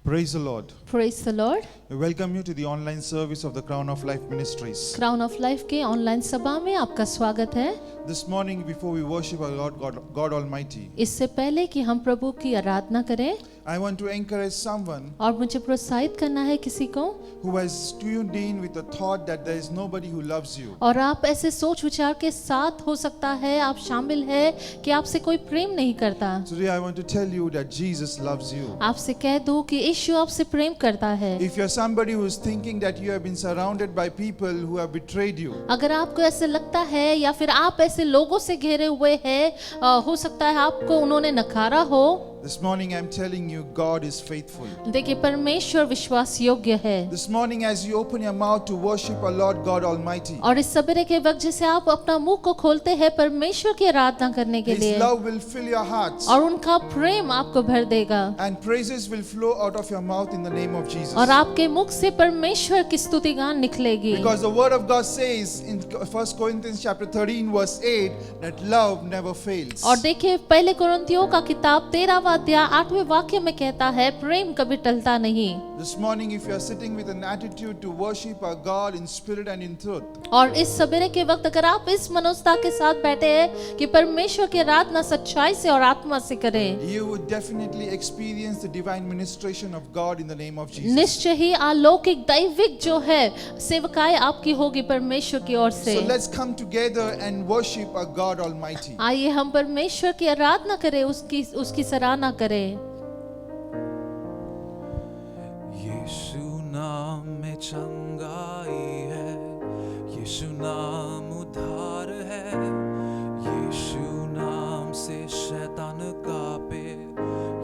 Praise the Lord. Praise the Lord. We welcome you to the online service of the Crown of Life Ministries. Crown of Life के online सभा में आपका स्वागत है। This morning, before we worship our Lord God Almighty, इससे पहले कि हम प्रभु की आराधना करें, I want to encourage someone और मुझे प्रोत्साहित करना है किसी को, who has tuned in with the thought that there is nobody who loves you. और आप ऐसे सोच विचार के साथ हो सकता है आप शामिल है कि आपसे कोई प्रेम नहीं करता। Today, I want to tell you that Jesus loves you. आपसे कह दूं कि यीशु आपसे प्रेम करता है। If you're somebody who is thinking that you have been surrounded by people who have betrayed you, अगर आपको ऐसे लगता है या फिर आप ऐसे लोगों से घेरे हुए हैं, हो सकता है आपको उन्होंने नकारा हो, this morning I'm telling you, God is faithful. देखिए परमेश्वर विश्वास योग्य है। This morning, as you open your mouth to worship our Lord God Almighty, और इस सवेरे के वक्त जैसे आप अपना मुंह को खोलते हैं परमेश्वर की आराधना करने के His लिए, love will fill your hearts, और उनका प्रेम आपको भर देगा, and praises will flow out of your mouth in the name of Jesus. और आपके मुख से परमेश्वर की स्तुति गान निकलेगी। Because the word of God says in 1 Corinthians chapter 13 verse 8 that love never fails. और देखिए पहले कुरिन्थियों का किताब 13वां अध्याय 8वें वाक्य में कहता है प्रेम कभी टलता नहीं। This morning, if you are sitting with an attitude to worship our God in spirit and in truth, और इस सवेरे के वक्त अगर आप इस मनोस्था के साथ बैठे हैं कि परमेश्वर की आराधना सच्चाई से और आत्मा से करें, you would definitely experience the divine ministration of God in the name of Jesus. निश्चय ही अलौकिक दैविक जो है सेवकाई आपकी होगी परमेश्वर की ओर से। So let's come together and worship our God Almighty. आइए हम परमेश्वर की आराधना करें, उसकी सराहना करें। यीशु नाम में चंगाई है, यीशु नाम उद्धार है, यीशु नाम से शैतान कांपे,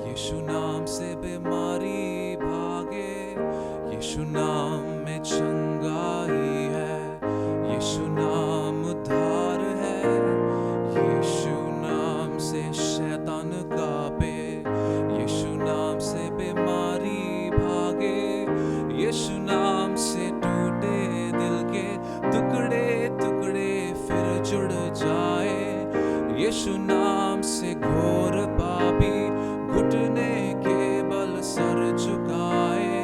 यीशु नाम से बीमारी भागे, यीशु नाम में चंगाई है, यीशु नाम उद्धार है, यीशु नाम से शैतान कांपे, यीशु नाम से बीमारी भागे, यीशु नाम से टूटे दिल के टुकड़े टुकड़े फिर जुड़ जाए, यीशु नाम से घोर पापी घुटने के बल सर झुकाए,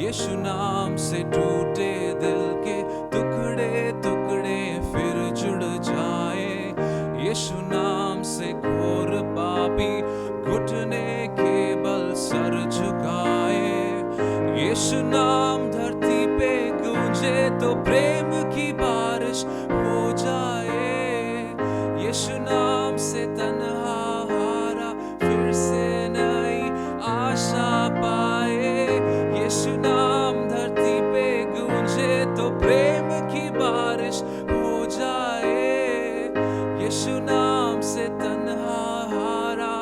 यीशु नाम से टूटे दिल के टुकड़े टुकड़े फिर जुड़ जाए, यीशु नाम से घोर पापी घुटने के बल सर झुकाए, यीशु नाम धरती पे गूंजे तो प्रेम की बारिश हो जाए, यीशु नाम से तन्हा हारा फिर से नई आशा पाए, यीशु नाम धरती पे गूंजे तो प्रेम की बारिश हो जाए, यीशु नाम से तन्हा हारा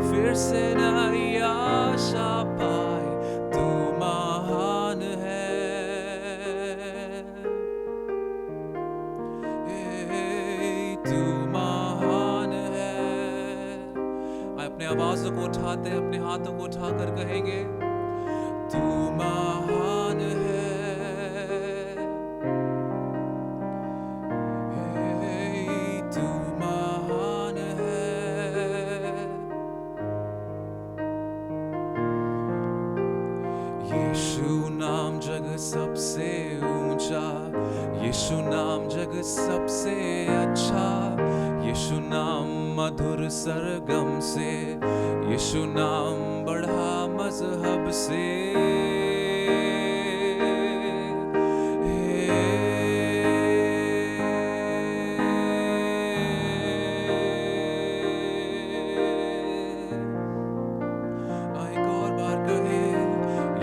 फिर से नई आशा पाए, तू महान है, तू महान है। अपने आवाज़ों को उठाते अपने हाथों को उठाकर कहेंगे तू महान है, तू महान है, यीशु नाम जग सबसे ऊंचा, यीशु नाम जग सबसे अच्छा, यीशु नाम मधुर सरगम से, यीशु नाम बढ़ा मजहब से, एक और बार कहे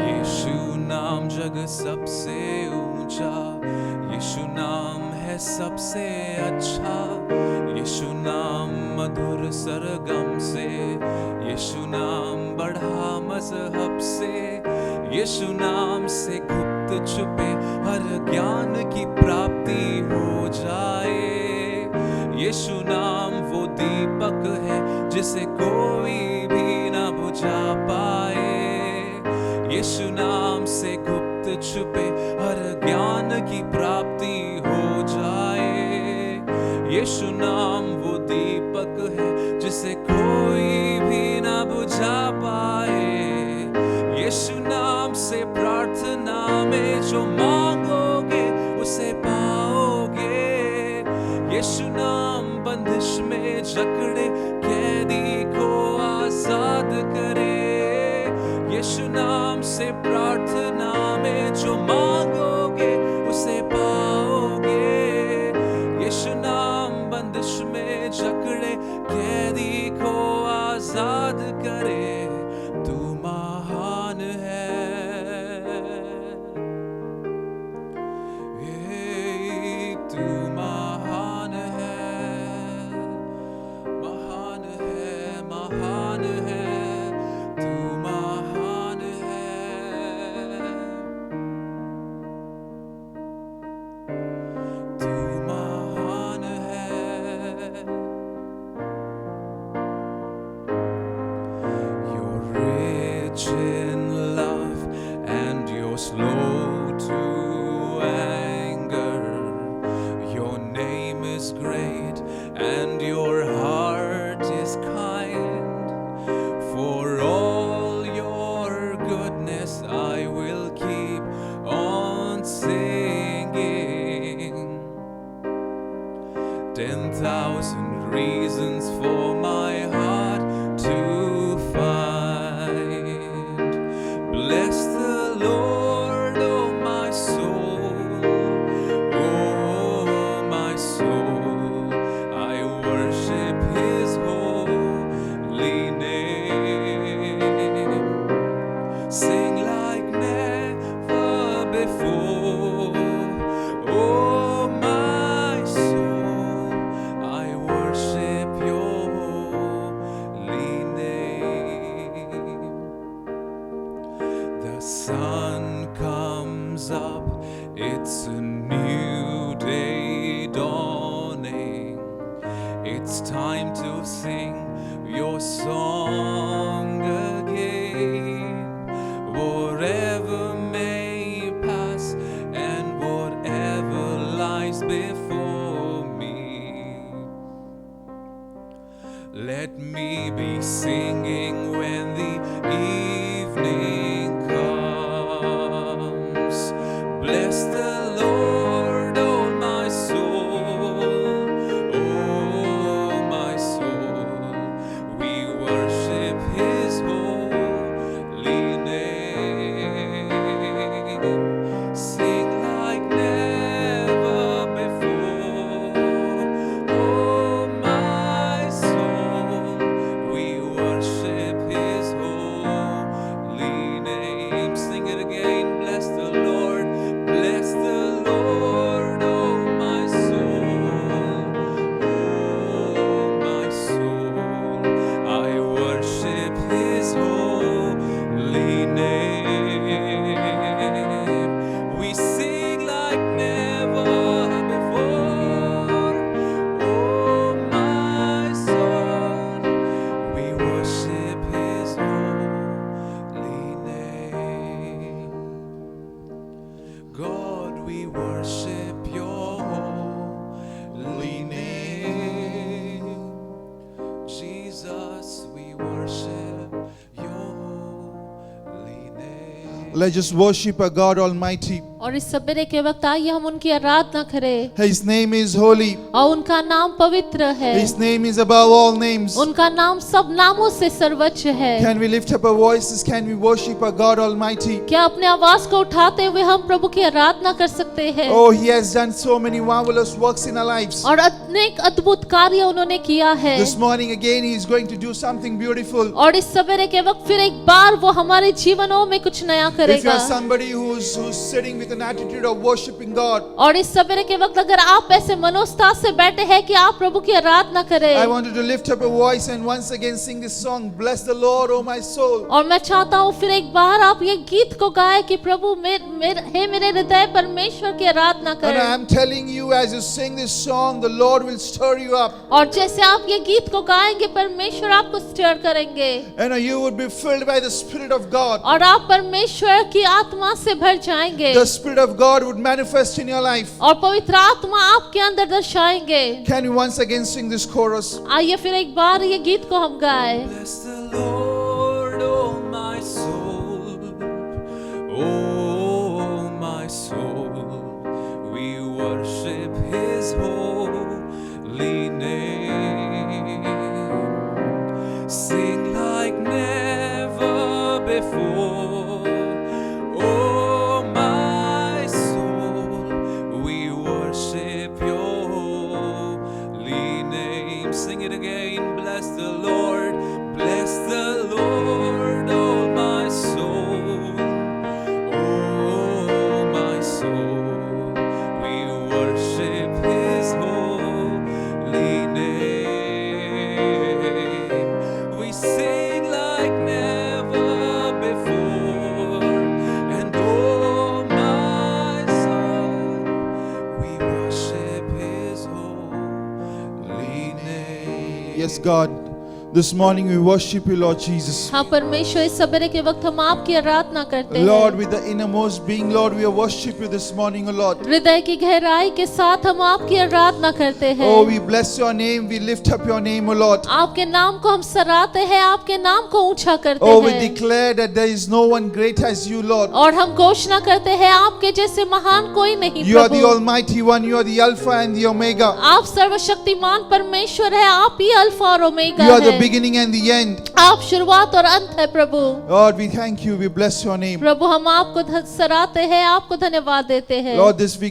यीशु नाम जग सबसे ऊंचा, यीशु नाम है सबसे अच्छा, यीशु नाम मधुर सरगम से, यीशु नाम बढ़ा मजहब से, यीशु नाम से गुप्त छुपे हर ज्ञान की प्राप्ति हो जाए, यीशु नाम वो दीपक है जिसे कोई भी ना बुझा पाए, यीशु नाम से गुप्त छुपे हर ज्ञान की प्राप्ति हो जाए, यीशु नाम वो दीपक है जिसे कोई भी ना बुझा पाए, यीशु में जकड़े कैदी को आजाद करे। यीशु नाम से प्रार्थना में जो मांगोगे उसे पाओगे। यीशु नाम बंदिश में जकड़े कैदी को आजाद करे। तू महान है, तू महान है, महान है, महान है, तू महान है, तू महान है। You're rich in love and you're slow to anger. Your name is great and your heart is kind. For all your goodness I will keep on singing. 10,000 reasons for my heart to find. Bless the Lord, oh my soul, oh my soul. I worship His holy name. Sing like never before, oh my soul. I worship Your holy name. The sun comes up, it's a new day dawning. It's time to sing Your song again. Whatever may pass and whatever lies before me, let me be singing when the evening comes. Bless the Lord, oh my soul, oh my soul. We worship His holy name. Sing like never before, oh my soul. We worship His holy name. Sing it again. Bless the Lord, bless the Lord, oh my soul, oh my soul. I worship His holy name. We sing like never before, oh my soul. We worship His holy name. God, we worship Your holy name. Jesus, we worship Your holy name. Let's just worship our God Almighty. और इस सवेरे के वक्त आइए हम उनकी आराधना करें। His name is holy. और उनका नाम पवित्र है। His name is above all names. उनका नाम सब नामों से सर्वोच्च है। Can we lift up our voices? Can we worship our God Almighty? क्या अपने आवाज को उठाते हुए हम प्रभु की आराधना कर सकते हैं? Oh, He has done so many marvelous works in our lives. और अनेक अद्भुत कार्य उन्होंने किया है। This morning again He is going to do something beautiful. और इस सवेरे के वक्त फिर एक बार वो हमारे जीवनों में कुछ नया If you करेगा। are somebody who's sitting with an attitude of worshiping God, और इस सवेरे के वक्त अगर आप ऐसे मनोस्ताव से बैठे हैं कि आप प्रभु की आराधना करें, I want you to lift up a voice and once again sing this song, Bless the Lord, O my soul. और मैं चाहता हूँ फिर एक बार आप ये गीत को गाएं कि प्रभु हे मेरे हृदय परमेश्वर की आराधना And करें। I am telling you, as you sing this song, the Lord will stir you up. और जैसे आप ये गीत को गाएंगे परमेश्वर आपको स्टर करेंगे And you would be filled by the Spirit of God. और आप परमेश्वर की आत्मा से भर जाएंगे The Spirit of God would manifest in your life. और पवित्र आत्मा आपके अंदर दर्शाएंगे। Can you once again sing this chorus? आइए फिर एक बार ये गीत को हम गाएं। Bless the Lord, oh my soul, oh my soul. We worship His holy name. Yes, God. This morning we worship you, Lord Jesus. हाँ परमेश्वर, इस सवेरे के वक्त हम आपकी आराधना करते Lord, हैं। with the innermost being, Lord, we worship you this morning, O Lord. हृदय की गहराई के साथ हम आपकी आराधना करते हैं। Oh, we bless your name. We lift up your name, O Lord. आपके नाम को हम सराहते हैं, आपके नाम को ऊंचा करते Oh, we हैं। declare that there is no one great as you, Lord. और हम घोषणा करते हैं आपके जैसे महान कोई नहीं You are the Prabhu. Almighty One. You are the Alpha and the Omega. आप सर्वशक्तिमान परमेश्वर है, आप ही अल्फा और ओमेगा You are the है। beginning and the end. आप शुरुआत और अंत है प्रभु। Lord, we thank you. We bless your name. प्रभु हम आपको सराहते हैं, आपको धन्यवाद देते हैं। Lord, this we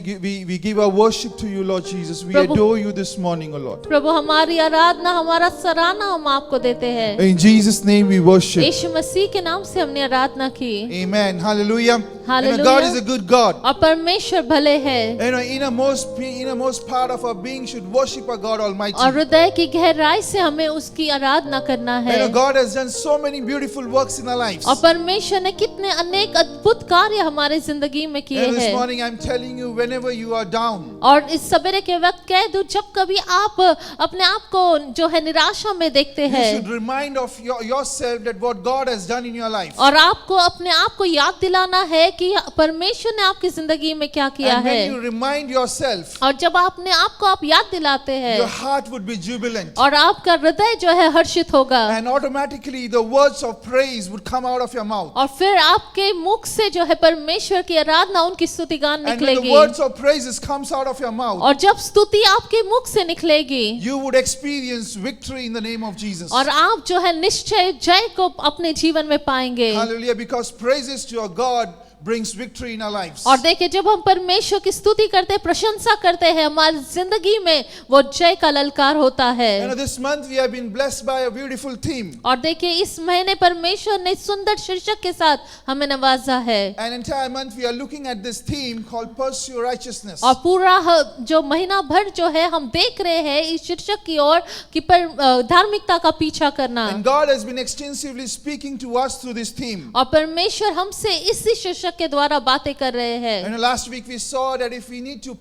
give our worship to you, Lord Jesus. We Prabhu- adore you this morning, O Lord. प्रभु हमारी आराधना, हमारा सराहना हम आपको देते हैं। In Jesus' name we worship. यीशु मसीह के नाम से हमने आराधना की। Amen. Hallelujah. Hallelujah. God is a good God. और परमेश्वर भले है। Innermost part of our being should worship our God Almighty. और हृदय की गहराई से हमें उसकी आराधना करना है। God has done so many beautiful works in our lives. और परमेश्वर ने कितने अनेक अद्भुत कार्य हमारे जिंदगी में किए And this हैं। morning I'm telling you, whenever you are down, और इस सवेरे के वक्त कह दूं, जब कभी आप अपने आप को जो है निराशा में देखते you हैं should remind of yourself that what God has done in your life. और आपको अपने आप को याद दिलाना है कि परमेश्वर ने आपकी जिंदगी में क्या किया And है। when you remind yourself, और जब अपने आप को आप याद दिलाते हैं your heart would be jubilant. और आपका हृदय जो है हर्षित होगा And automatically the words of praise would come out of your mouth. और फिर आपके मुख से जो है परमेश्वर की आराधना, उनकी स्तुति गान And when the निकलेगी। words of praises comes out of your mouth, और जब स्तुति आपके मुख से निकलेगी you would experience victory in the name of Jesus. और आप जो है निश्चय जय को अपने जीवन में पाएंगे। Hallelujah, because praises to your God brings victory in our lives. और देखिए, जब हम परमेश्वर की स्तुति करते हैं, प्रशंसा करते हैं, हमारी जिंदगी में वो जय का ललकार होता है। This month we have been blessed by a beautiful theme. और देखिए, इस महीने परमेश्वर ने सुंदर शीर्षक के साथ हमें नवाजा है। An entire month we are looking at this theme called Pursue Righteousness. और पूरा जो महीना भर जो है हम देख रहे हैं इस शीर्षक की ओर कि धार्मिकता का पीछा करना। And God has been extensively speaking to us through this theme. और परमेश्वर हमसे इसी शीर्षक के द्वारा बातें कर रहे हैं। Last week we saw that if we need to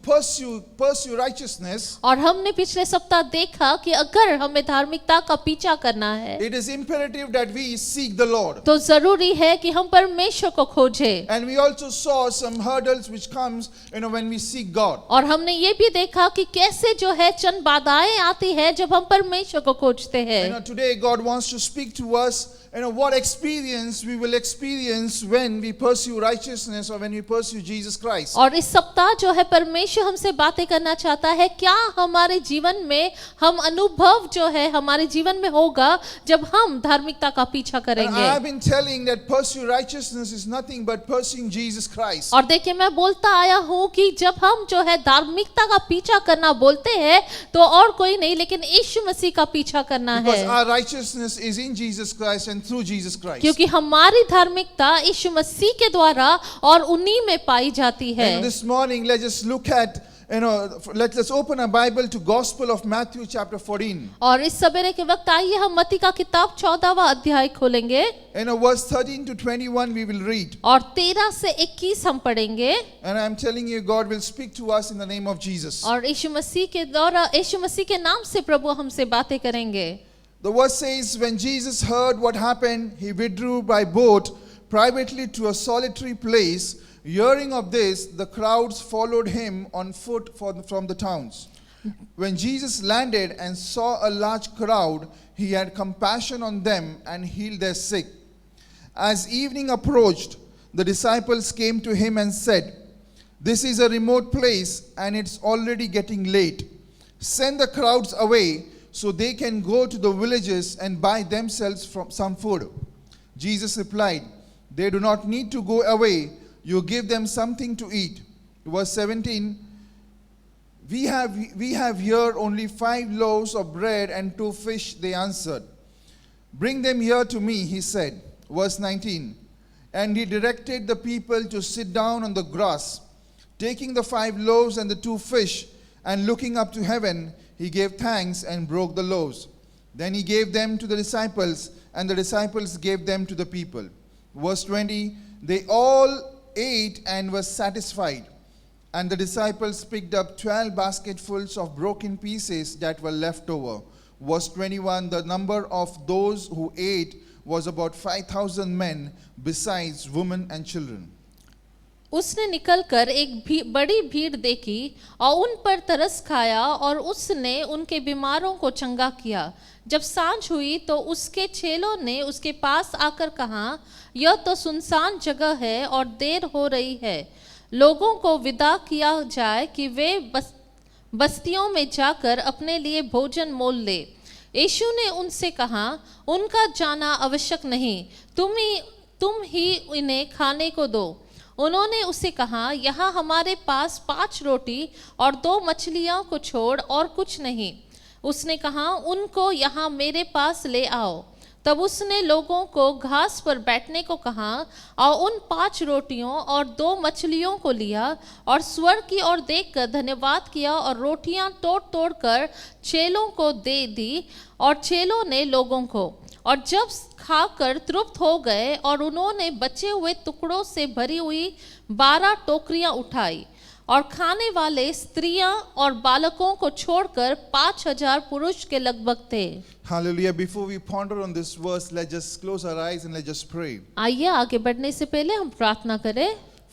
pursue righteousness, और हमने पिछले सप्ताह देखा कि अगर हमें धार्मिकता का पीछा करना है it is imperative that we seek the Lord. तो जरूरी है कि हम परमेश्वर को खोजें। And we also saw some hurdles which comes when we seek God. और हमने ये भी देखा कि कैसे जो है चंद बाधाएं आती है जब हम परमेश्वर को खोजते हैं। Today God wants to speak to us what experience we will experience when we pursue righteousness or when we pursue Jesus Christ. और इस सप्ताह जो है परमेश्वर हमसे बातें करना चाहता है, क्या हमारे जीवन में हम अनुभव जो है हमारे जीवन में होगा जब हम धार्मिकता का पीछा And करेंगे। I have been telling that pursue righteousness is nothing but pursuing Jesus Christ. और देखिए, मैं बोलता आया हूँ कि जब हम जो है धार्मिकता का पीछा करना बोलते हैं तो और कोई नहीं लेकिन यीशु मसीह का पीछा करना Because है। our righteousness is in Jesus Christ and through Jesus Christ. क्योंकि हमारी धार्मिकता यीशु मसीह के द्वारा और उन्हीं में पाई जाती है। And this morning let's just look at let's open a Bible to Gospel of Matthew chapter 14. और इस सवेरे के वक्त आइए हम मत्ती का किताब 14वां अध्याय खोलेंगे। Verse 13 to 21 we will read. और 13 से 21 हम पढ़ेंगे। And I'm telling you, God will speak to us in the name of Jesus. और यीशु मसीह के द्वारा, यीशु मसीह के नाम से प्रभु हमसे बातें करेंगे। The verse says, when Jesus heard what happened, he withdrew by boat privately to a solitary place. Hearing of this, the crowds followed him on foot from the towns. When Jesus landed and saw a large crowd, he had compassion on them and healed their sick. As evening approached, the disciples came to him and said, "This is a remote place and it's already getting late. Send the crowds away so they can go to the villages and buy themselves some food." Jesus replied, "They do not need to go away. You give them something to eat." Verse 17, we have here only 5 loaves of bread and 2 fish, they answered. "Bring them here to me," he said. Verse 19, and he directed the people to sit down on the grass. Taking the 5 loaves and the 2 fish, and looking up to heaven, he gave thanks and broke the loaves. Then he gave them to the disciples, and the disciples gave them to the people. Verse 20, they all ate and were satisfied. And the disciples picked up 12 basketfuls of broken pieces that were left over. verse 21, the number of those who ate was about 5,000 men, besides women and children. उसने निकलकर एक बड़ी भीड़ देखी और उन पर तरस खाया और उसने उनके बीमारों को चंगा किया। जब सांझ हुई तो उसके चेलों ने उसके पास आकर कहा, यह तो सुनसान जगह है और देर हो रही है, लोगों को विदा किया जाए कि वे बस्तियों में जाकर अपने लिए भोजन मोल ले। यीशु ने उनसे कहा, उनका जाना आवश्यक नहीं, तुम ही इन्हें खाने को दो। उन्होंने उसे कहा, यहाँ हमारे पास 5 रोटी और 2 मछलियाँ को छोड़ और कुछ नहीं। उसने कहा, उनको यहाँ मेरे पास ले आओ। तब उसने लोगों को घास पर बैठने को कहा और उन 5 रोटियों और 2 मछलियों को लिया और स्वर्ग की ओर देखकर धन्यवाद किया और रोटियां तोड़ तोड़ कर चेलों को दे दी और चेलों ने लोगों को। और जब खाकर तृप्त हो गए और उन्होंने बचे हुए टुकड़ों से भरी हुई 12 टोकरियां उठाई और खाने वाले स्त्रियां और बालकों को छोड़कर 5,000 पुरुष के लगभग थे। Hallelujah. Before we ponder on this verse, let's just close our eyes and let's just pray. आइए आगे बढ़ने से पहले हम प्रार्थना करें।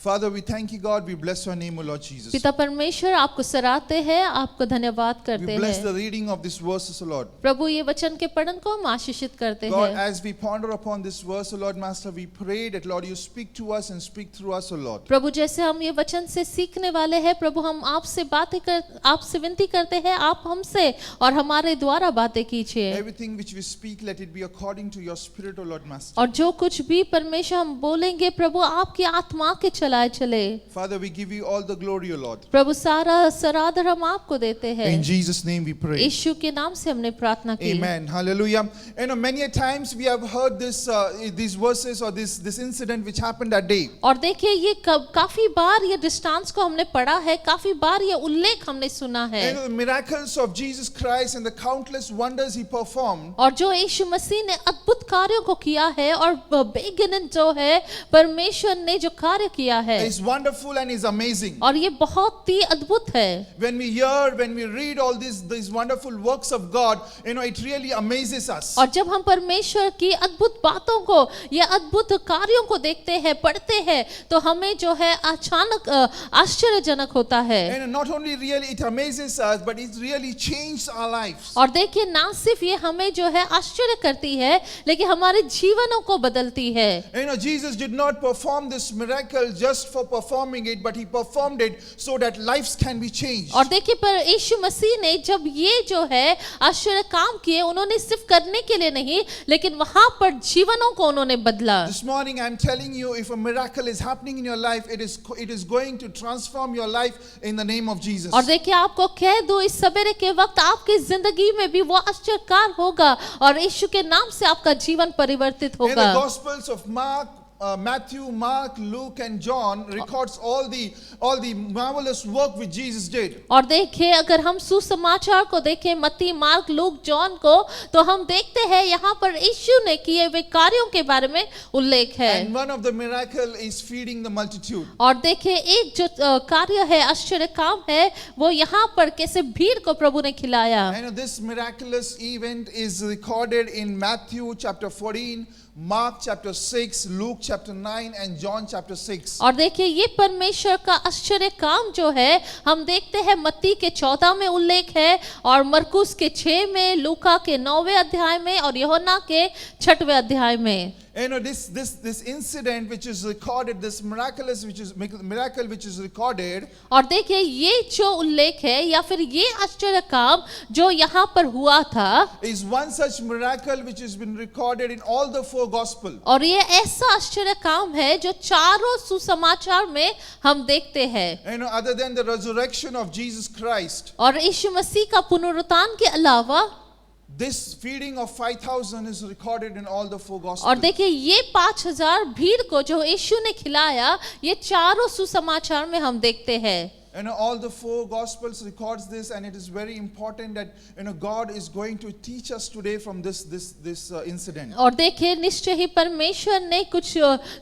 Father, we thank you, God. We bless your name, O Lord Jesus. पिता परमेश्वर, आपको सराहते हैं, आपको धन्यवाद करते We bless हैं। the reading of this verses, O Lord. प्रभु, ये वचन के पठन को हम आशीषित करते God, हैं। as we ponder upon this verse, O Lord Master, we pray that, Lord, you speak to us and speak through us, O Lord. प्रभु, जैसे हम ये वचन से सीखने वाले हैं, प्रभु हम आपसे विनती करते हैं, आप हमसे और हमारे द्वारा बातें कीजिए। Everything which we speak, let it be according to your spirit, O Lord Master. और जो कुछ भी परमेश्वर हम बोलेंगे, प्रभु आपकी आत्मा के चलाए चले। Father, we give you all the glory, O Lord. प्रभु, सारा सरादर हम आपको देते हैं। In Jesus' name we pray. यीशु के नाम से हमने प्रार्थना की। Amen. Hallelujah. You know, many a times we have heard these verses or this incident which happened that day. और देखिए, ये काफी बार ये दृष्टांत को हमने पढ़ा है, काफी बार ये उल्लेख हमने सुना है। You know, the miracles of Jesus Christ and the countless wonders he performed. और जो यीशु मसीह ने अद्भुत कार्यों को किया है और बेगिनन जो है परमेश्वर ने जो कार्य किया है, Is wonderful and is amazing. और ये बहुत ही अद्भुत है। When we read all these wonderful works of God, you know, it really amazes us. और जब हम परमेश्वर की अद्भुत बातों को या अद्भुत कार्यों को देखते हैं, पढ़ते हैं, तो हमें जो है अचानक आश्चर्यजनक होता है। And not only really it amazes us, but it really changed our lives. और देखिए, ना सिर्फ ये हमें जो है आश्चर्य करती है, लेकिन हमारे जीवनों को बदलती है। You know, Jesus did not perform this miracle just for performing it, but he performed it so that lives can be changed. और देखिए, पर यीशु मसीह ने जब ये जो है आश्चर्य काम किए, उन्होंने सिर्फ करने के लिए नहीं, लेकिन वहां पर जीवनों को उन्होंने बदला। This morning I'm telling you, if a miracle is happening in your life, it is going to transform your life in the name of Jesus. और देखिए, आपको कह दूं, इस सवेरे के वक्त आपकी जिंदगी में भी वो आश्चर्यकार होगा और यीशु के नाम से आपका जीवन परिवर्तित In the होगा। Gospels of Matthew, Mark, Luke and John records all the marvelous work which Jesus did. और देखिए, अगर हम सुसमाचार को देखें, मत्ती, मार्क, लूक, जॉन को, तो हम देखते हैं यहाँ पर यीशु ने किए हुए कार्यों के बारे में उल्लेख है। And one of the miracle is feeding the multitude. और देखिए, एक जो कार्य है, आश्चर्य काम है, वो यहाँ पर कैसे भीड़ को प्रभु ने खिलाया। I know this miraculous event is recorded in Matthew chapter 14, Mark chapter 6, Luke chapter 9 and John chapter 6. और देखिए, ये परमेश्वर का आश्चर्य काम जो है हम देखते हैं मत्ती के 14 में उल्लेख है और मरकुस के 6 में, लूका के 9वें अध्याय में और यूहन्ना के 6वें अध्याय में। You know, this incident which is recorded, this miracle which is recorded, और देखिए, ये जो उल्लेख है या फिर ये आश्चर्य काम जो यहाँ पर हुआ था, is one such miracle which has been recorded in all the 4 gospels. और ये ऐसा आश्चर्य काम है जो चारों सुसमाचार में हम देखते हैं। You know, other than the resurrection of Jesus Christ, और यीशु मसीह का पुनरुत्थान के अलावा this feeding of 5,000 is recorded in all the 4 और gospels. देखिए, ये 5,000 भीड़ को जो यीशु ने खिलाया, ये चारों सुसमाचार में हम देखते हैं। All the four gospels records this, and it is very important that God is going to teach us today from this incident. और देखिए निश्चय ही परमेश्वर ने कुछ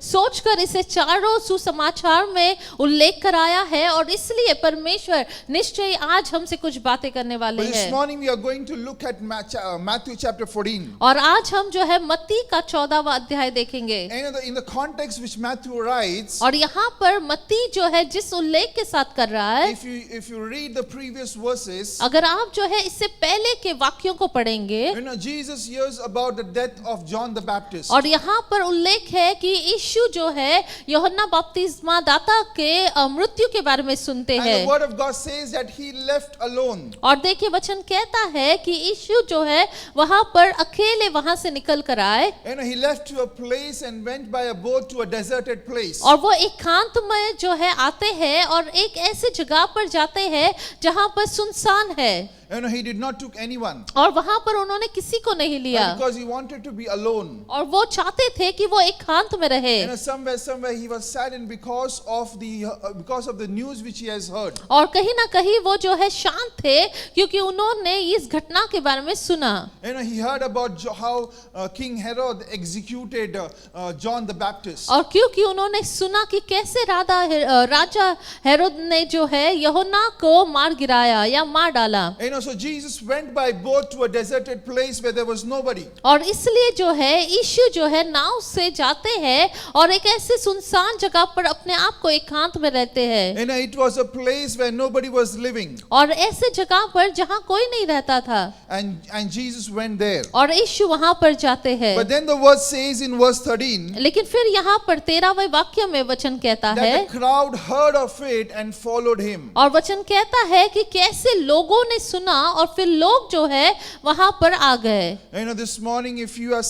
सोचकर इसे चारों सुसमाचार में उल्लेख कराया है, और इसलिए परमेश्वर निश्चय ही आज हमसे कुछ बातें करने वाले But this हैं। morning we are going to look at Matthew chapter 14. और आज हम जो है मत्ती का 14वां अध्याय देखेंगे। In the context which Matthew writes, और यहाँ पर मत्ती जो है जिस उल्लेख के साथ कर रहा है, if you read the previous verses, अगर आप जो है इससे पहले के वाक्यों को पढ़ेंगे, Jesus hears about the death of John the Baptist. और यहाँ पर उल्लेख है कि यीशु जो है यूहन्ना बपतिस्मा दाता के मृत्यु के बारे में सुनते And हैं। the word of God says that he left alone. और देखिए वचन कहता है कि यीशु जो है वहां पर अकेले वहां से निकल कर आए, He left to a place and went by a boat to a deserted place. और वो एकांतमय जो है आते हैं और एक ऐसी जगह पर जाते हैं जहां पर सुनसान है, He did not took anyone. और वहां पर उन्होंने किसी को नहीं लिया, Because he wanted to be alone. और वो चाहते थे कि वो एकांत में रहे। Somewhere he was saddened because of the news which he has heard. और कहीं ना कहीं वो जो है शांत थे क्योंकि उन्होंने इस घटना के बारे में सुना। He heard about how King Herod executed John the Baptist. और क्योंकि उन्होंने सुना कि कैसे राजा हेरोद ने जो है यूहन्ना को मार गिराया या मार डाला। So Jesus went by boat to a deserted place where there was nobody. और इसलिए जो है यीशु जो है नाव से जाते हैं और एक ऐसे सुनसान जगह पर अपने आप को एकांत में रहते हैं। It was a place where nobody was living. और ऐसे जगह पर जहाँ कोई नहीं रहता था। And Jesus went there. और यीशु वहाँ पर जाते हैं। But then the word says in verse 13. लेकिन फिर यहाँ पर 13वें वाक्य में वचन कहता है That the crowd heard of it and followed him. और वचन कहता है कि कैसे लोगों ने सुना और फिर लोग जो है वहां पर आ गए। This morning if you are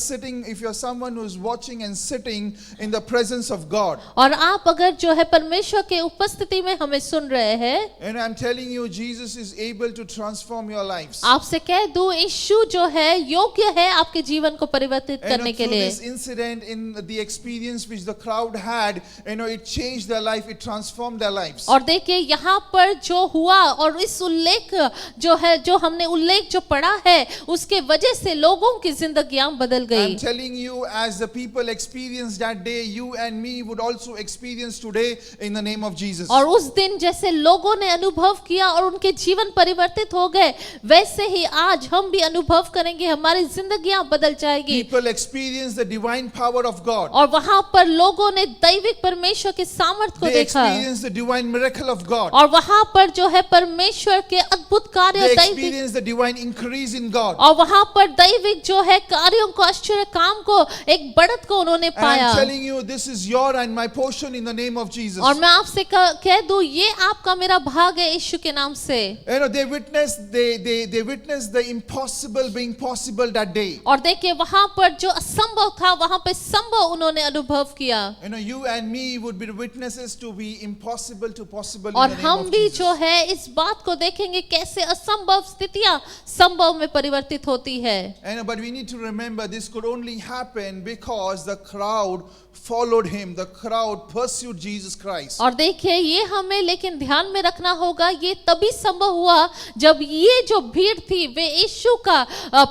someone who is watching and sitting in the presence of God. और आप अगर जो है परमेश्वर के उपस्थिति में हमें सुन रहे हैं, And I'm telling you Jesus is able to transform your lives. आपसे कह दूं यीशु जो है योग्य है आपके जीवन को परिवर्तित करने के लिए। This incident in the experience which the crowd had, it changed their life, it transformed their lives. और देखिए यहाँ पर जो हुआ और इस उल्लेख जो है जो हमने उल्लेख जो पढ़ा है उसके वजह से लोगों की जिंदगियां बदल गई। I'm telling you, as the people experienced that day, you and me would also experience today in the name of Jesus. और उस दिन जैसे लोगों ने अनुभव किया और उनके जीवन परिवर्तित हो गए, वैसे ही आज हम भी अनुभव करेंगे, हमारी जिंदगियां बदल जाएगी। People experience the divine power of God. और वहां पर लोगों ने दैविक परमेश्वर के सामर्थ को They देखा, experience the divine miracle of God. और वहां पर जो है परमेश्वर के अद्भुत कार्य They दैविक, experience the divine increase in God. और वहां पर दैविक जो है कार्यों को आश्चर्य काम को एक बढ़त को उन्होंने And पाया। I'm telling you, this is your and my portion in the name of Jesus. और मैं आपसे कह दूं ये आपका मेरा भाग है यीशु के नाम से। They witnessed the impossible being possible that day. और देखिए वहां पर जो असंभव था वहां पे संभव उन्होंने अनुभव किया। You and me would be witnesses to be impossible to possible और in the name हम of भी Jesus. जो है इस बात को देखेंगे कैसे असंभव स्थितियां संभव में परिवर्तित होती है। But we need to remember this could only happen because the crowd followed him. The crowd pursued Jesus Christ. और देखिए ये हमें लेकिन ध्यान में रखना होगा, ये तभी संभव हुआ जब ये जो भीड़ थी वे यीशु का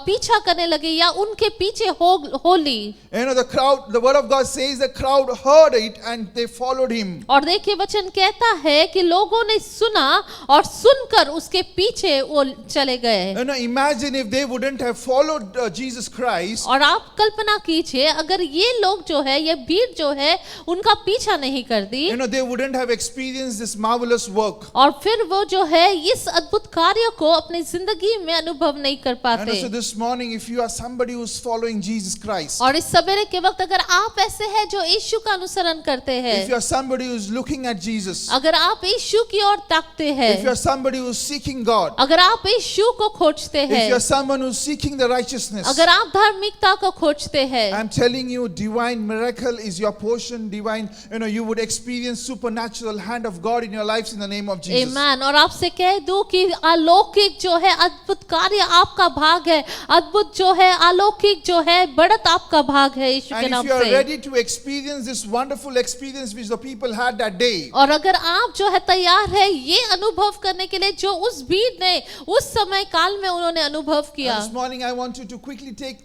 पीछा करने लगे या उनके पीछे हो ली। The word of God says the crowd heard it and they followed him. और देखिए वचन कहता है कि लोगों ने सुना और सुनकर उसके पीछे वो चले गए। Imagine if they wouldn't have followed Jesus Christ. और आप कल्पना कीजिए अगर ये लोग जो है ये भीड़ जो है उनका पीछा नहीं करती, they wouldn't have experienced this marvelous work. और फिर वो जो है इस अद्भुत कार्य को अपनी जिंदगी में अनुभव नहीं कर पाते। So this morning if you are somebody who's following Jesus Christ, और इस सवेरे के वक्त अगर आप ऐसे हैं जो यीशु का अनुसरण करते हैं, if you are somebody who's looking at Jesus, अगर आप यीशु की ओर ताकते हैं, if you are somebody who's seeking God, अगर आप यीशु को खोजते if you're हैं, someone who's seeking the righteousness, अगर आप धार्मिकता को खोजते हैं, I'm telling you, divine miracle is your portion. Divine, you would experience supernatural hand of God in your lives in the name of Jesus. आमेन। और आपसे कह दूं कि अलौकिक जो है अद्भुत कार्य आपका भाग है, अद्भुत जो है अलौकिक जो है बढ़त आपका भाग है यीशु के And नाम if you are से। ready to experience this wonderful experience which the people had that day, और अगर आप जो है तैयार है ये अनुभव करने के लिए जो उस भीड़ ने उस समय काल में उन्होंने अनुभव किया, and this morning I want you to quickly take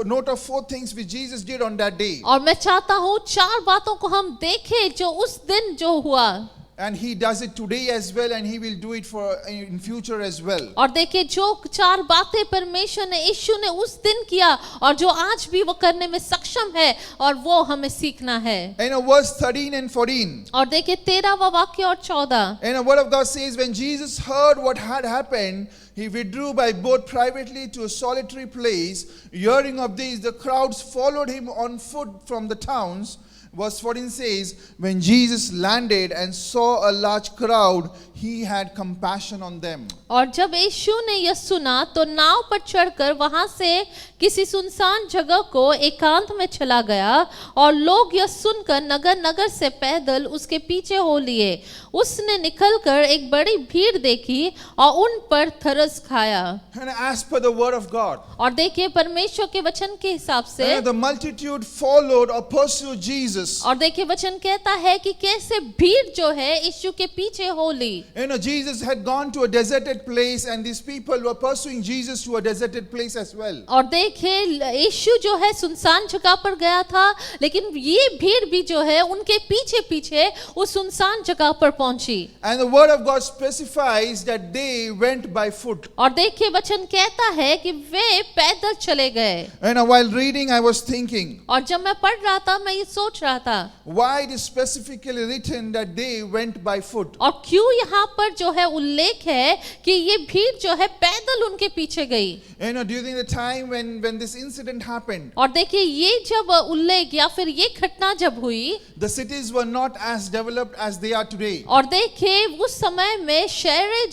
note of four things which Jesus did on that day. और मैं चाहता हूँ 4 बातों को हम देखें जो उस दिन जो हुआ, And he does it today as well, and he will do it in future as well. और देखिए जो 4 बातें परमेश्वर ने यीशु ने उस दिन किया और जो आज भी वो करने में सक्षम है और वो हमें सीखना है। Verse 13 and 14. और देखिए 13वां वाक्य और 14। And the word of God says, when Jesus heard what had happened, he withdrew by boat privately to a solitary place. Hearing of this, the crowds followed him on foot from the towns. Verse 14 says, when Jesus landed and saw a large crowd, he had compassion on them. और जब यीशु ने यह सुना तो नाव पर चढ़कर वहां से किसी सुनसान जगह को एकांत में चला गया और लोग यह सुनकर नगर नगर से पैदल उसके पीछे हो लिए। उसने निकलकर एक बड़ी भीड़ देखी और उन पर तरस खाया। And as per the word of God, और देखिए परमेश्वर के वचन के हिसाब से the multitude followed or pursued Jesus. और देखिए वचन कहता है कि कैसे भीड़ जो है यीशु के पीछे हो ली। Jesus had gone to a deserted place, and these people were pursuing Jesus to a deserted place as well. और देखिए यीशु जो है सुनसान जगह पर गया था, लेकिन ये भीड़ भी जो है उनके पीछे पीछे उस सुनसान जगह पर पहुंची। And the word of God specifies that they went by foot. और देखिए वचन कहता है कि वे पैदल चले गए। And while reading, I was thinking, और जब मैं पढ़ रहा था मैं ये सोच रहा था, why it is specifically written that they went by foot? और क्यों यहाँ पर जो है उल्लेख है कि ये भीड़ जो है पैदल उनके पीछे गई। During the time when this incident happened, और देखिए ये जब उल्लेख या फिर ये घटना जब हुई, the cities were not as developed as they are today. और देखिए उस समय में शहर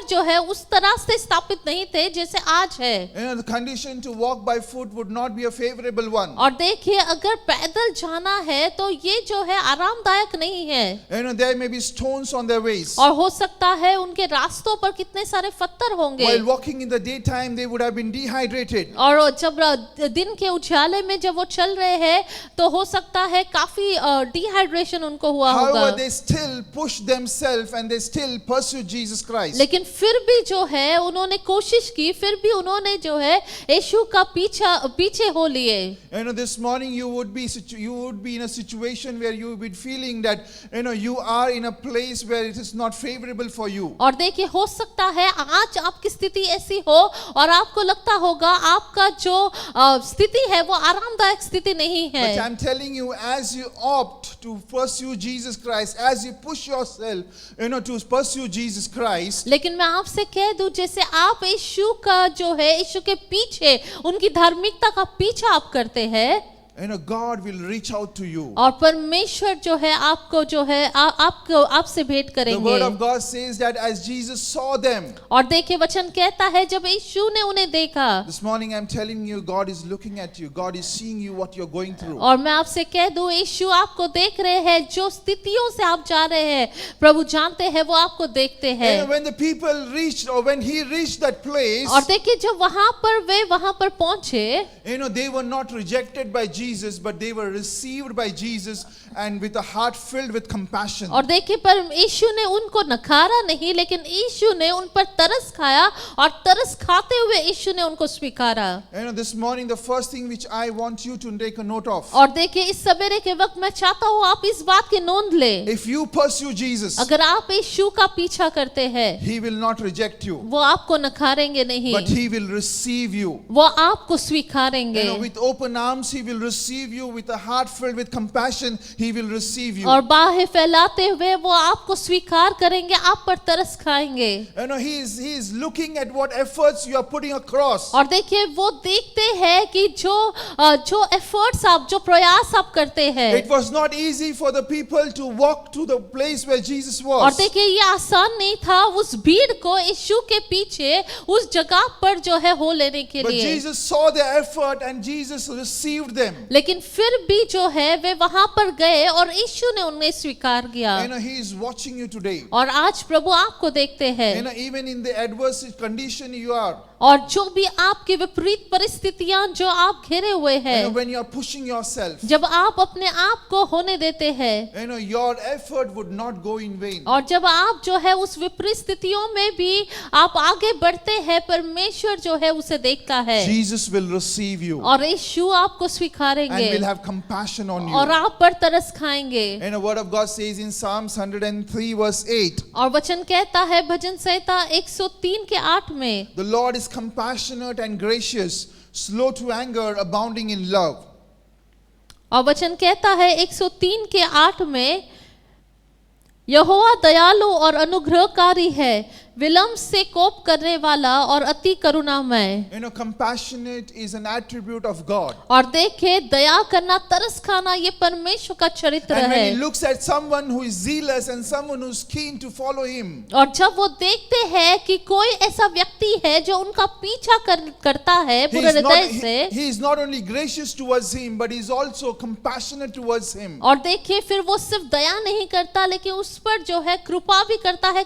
जो है उस तरह से स्थापित नहीं थे जैसे आज है। The condition to walk by foot would not be a favorable one. और देखिए अगर पैदल जाना है तो ये जो है आरामदायक नहीं है। There may be stones on their ways. और हो सकता है उनके रास्तों पर कितने सारे पत्थर होंगे। While walking in the daytime, they would have been dehydrated. और जब दिन के उजाले में जब वो चल रहे हैं तो हो सकता है काफी डिहाइड्रेशन उनको हुआ होगा। However, they still pushed themselves and they still pursued Jesus Christ. लेकिन फिर भी जो है उन्होंने कोशिश की, फिर भी उन्होंने जो है यीशु का पीछे हो लिए। This morning you would be in a situation where you would be feeling that you are in a place where it is not favorable for you. और देखिए हो सकता है आज आपकी स्थिति ऐसी हो और आपको लगता होगा आपका जो स्थिति है वो आरामदायक स्थिति नहीं है। But I'm telling you, as you opt to pursue Jesus Christ, as you push yourself to pursue Jesus Christ, लेकिन मैं आपसे कह दूं जैसे आप यीशु का जो है यीशु के पीछे उनकी धार्मिकता का पीछा आप करते हैं, God will reach out to you. और परमेश्वर जो है आपको जो है आपसे भेंट The करेंगे। word of God says that as Jesus saw them, और देखिए वचन कहता है जब यीशु ने उन्हें देखा। this morning I'm telling you, God is looking at you. God is seeing you what you're going through. और मैं आपसे कह दूं यीशु आपको देख रहे हैं, जो स्थितियों से आप जा रहे हैं प्रभु जानते हैं, वो आपको देखते हैं। And when the people reached, or when he reached that place, और देखिए जब वहां पर पहुंचे, they were not rejected by Jesus, but they were received by Jesus and with a heart filled with compassion. और देखिए पर यीशु ने उनको नकारा नहीं, लेकिन यीशु ने उन पर तरस खाया और तरस खाते हुए यीशु ने उनको स्वीकारा। This morning the first thing which I want you to take a note of, और देखिए इस सवेरे के वक्त मैं चाहता हूँ आप इस बात की नोंद ले, if you pursue Jesus, अगर आप यीशु का पीछा करते हैं he will not reject you, वो आपको नकारेंगे नहीं, but he will receive you. वो आपको स्वीकारेंगे, With open arms he will receive you with a heart filled with compassion, He will receive you. और बाहें फैलाते हुए वो आपको स्वीकार करेंगे, आप पर तरस खाएंगे। You know, He is looking at what efforts you are putting across. और देखिए वो देखते हैं कि जो एफर्ट्स आप, जो प्रयास आप करते हैं। It was not easy for the people to walk to the place where Jesus और was. देखिए ये आसान नहीं था उस भीड़ को यीशु के पीछे उस जगह पर जो है हो लेने के But लिए, Jesus saw their effort and Jesus received them. लेकिन फिर भी जो है वे वहां पर गए और यीशु ने उन्हें स्वीकार किया। You know, He is watching you today. और आज प्रभु आपको देखते हैं, You know, even in the adverse condition you are, और जो भी आपकी विपरीत परिस्थितियां जो आप घिरे हुए you know, हैं, when you are pushing yourself, जब आप अपने आप को होने देते हैं, you know, your effort would not go in vain. और जब आप जो है उस विपरीत स्थितियों में भी आप आगे बढ़ते हैं, परमेश्वर जो है उसे देखता है Jesus will receive you और यीशु आपको and स्वीकारेंगे will have compassion on और you. आप पर तरस खाएंगे। And the word of God says in Psalms 103 verse 8, और वचन कहता है भजन संहिता 103 के 8 में, the Lord is compassionate and gracious, slow to anger, abounding in love. और वचन कहता है 103 के 8 में, यहोवा दयालु और अनुग्रहकारी है, विलंब से कोप करने वाला और अति करुणामय। You know, compassionate is an attribute of God. और देखे दया करना, तरस खाना, ये परमेश्वर का चरित्र And when है। He looks at someone who is zealous and someone who is keen to follow Him, और जब वो देखते हैं कि कोई ऐसा व्यक्ति है जो उनका पीछा करता है he पूरे is, not, हृदय से, he is not only gracious towards him, but he is also compassionate towards him. और देखिए फिर वो सिर्फ दया नहीं करता लेकिन उस पर जो है कृपा भी करता है,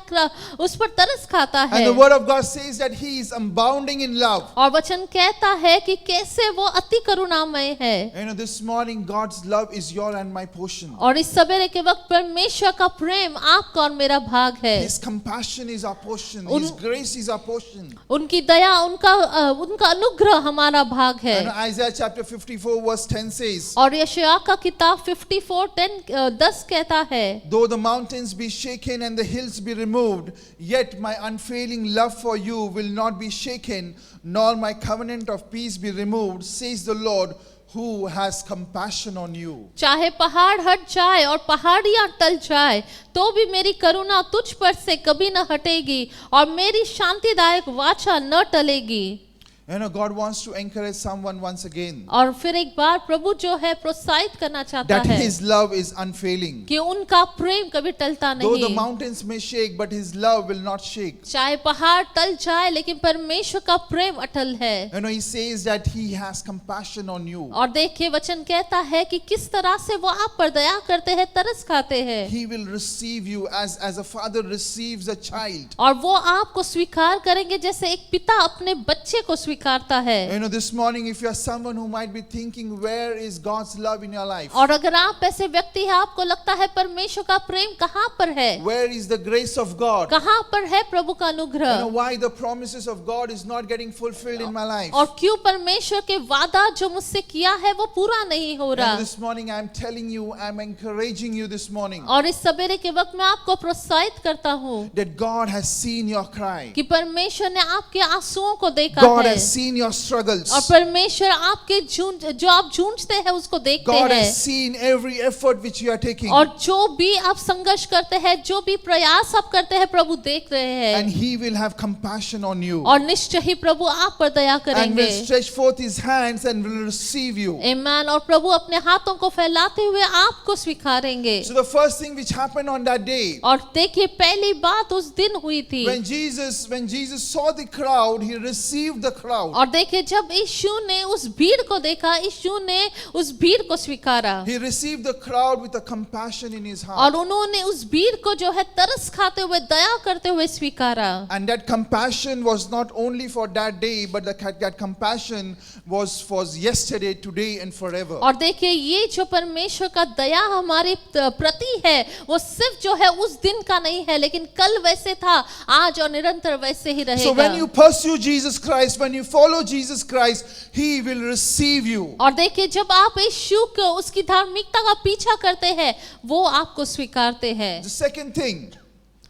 उस पर तरस खाता है। And the word of God says that He is abounding in love. और वचन कहता है कि कैसे वो अति करुणामय है। You know, this morning God's love is your and my portion. और इस सवेरे के वक्त परमेश्वर का प्रेम आपका और मेरा भाग है। His compassion is our portion. His grace is our portion. उनकी दया, उनका अनुग्रह हमारा भाग है। And Isaiah chapter 54 verse 10 says, और यशायाह का किताब 54:10 कहता है, though the mountains be shaken and the hills be removed, yet my unfailing love for you will not be shaken, nor my covenant of peace be removed, says the Lord, who has compassion on you. चाहे पहाड़ हट जाए और पहाड़ियां टल जाए तो भी मेरी करुणा तुझ पर से कभी न हटेगी और मेरी शांतिदायक वाचा न टलेगी। You know, God wants to encourage someone once again और फिर एक बार प्रभु जो है प्रोत्साहित करना चाहता that है His love is unfailing. कि उनका प्रेम कभी टलता Though the नहीं। mountains may shake, but His love will not shake. चाहे पहाड़ टल जाए लेकिन परमेश्वर का प्रेम अटल है। You know, He says that He has compassion on you. और देखिए वचन कहता है कि किस तरह से वो आप पर दया करते हैं, तरस खाते हैं, He will receive you as a father receives a child. और वो आपको स्वीकार करेंगे जैसे एक पिता अपने बच्चे को स्वीकारता है। You know, this morning, if you are someone who might be thinking, where is God's love in your life? और अगर आप ऐसे व्यक्ति हैं, आपको लगता है परमेश्वर का प्रेम कहाँ पर है, Where is the grace of God? कहाँ पर है प्रभु का You know, अनुग्रह, why the promises of God is not getting fulfilled in my life? और क्यों परमेश्वर के वादा जो मुझसे किया है वो पूरा नहीं हो रहा। And this morning, I am telling you, I am encouraging you this morning और इस सवेरे के वक्त मैं आपको प्रोत्साहित करता हूँ that God has seen your cry. कि परमेश्वर ने आपके आंसुओं को देखा God है, has seen your struggles. और परमेश्वर आपके जो आप जूझते हैं उसको देखते God हैं, has seen every effort which you are taking. और जो भी आप संघर्ष करते हैं, जो भी प्रयास आप करते हैं, प्रभु देख रहे हैं, And He will have compassion on you. और निश्चय ही प्रभु आप पर दया And करेंगे। will stretch forth His hands and will receive you. आमीन। और प्रभु अपने हाथों को फैलाते हुए आपको स्वीकारेंगे। So the first thing which happened on that day, और देखिए पहली बात उस दिन हुई थी, when Jesus saw the crowd, He received the crowd. और देखिए जब यीशु ने उस भीड़ को देखा, यीशु ने उस भीड़ को स्वीकारा, He received the crowd with a compassion in His और heart. उन्होंने उस भीड़ को जो है तरस खाते हुए, दया करते हुए स्वीकारा। And that compassion was not only for that day, but that compassion was for yesterday, today and forever. और देखिए ये जो परमेश्वर का दया हमारे प्रति है वो सिर्फ जो है उस दिन का नहीं है, लेकिन कल वैसे था, आज और निरंतर वैसे ही So when you रहेगा। pursue Jesus Christ, when you follow Jesus Christ, He will receive you. और देखिए जब आप यीशु को, उसकी धार्मिकता का पीछा करते हैं, वो आपको स्वीकारते हैं। The second thing,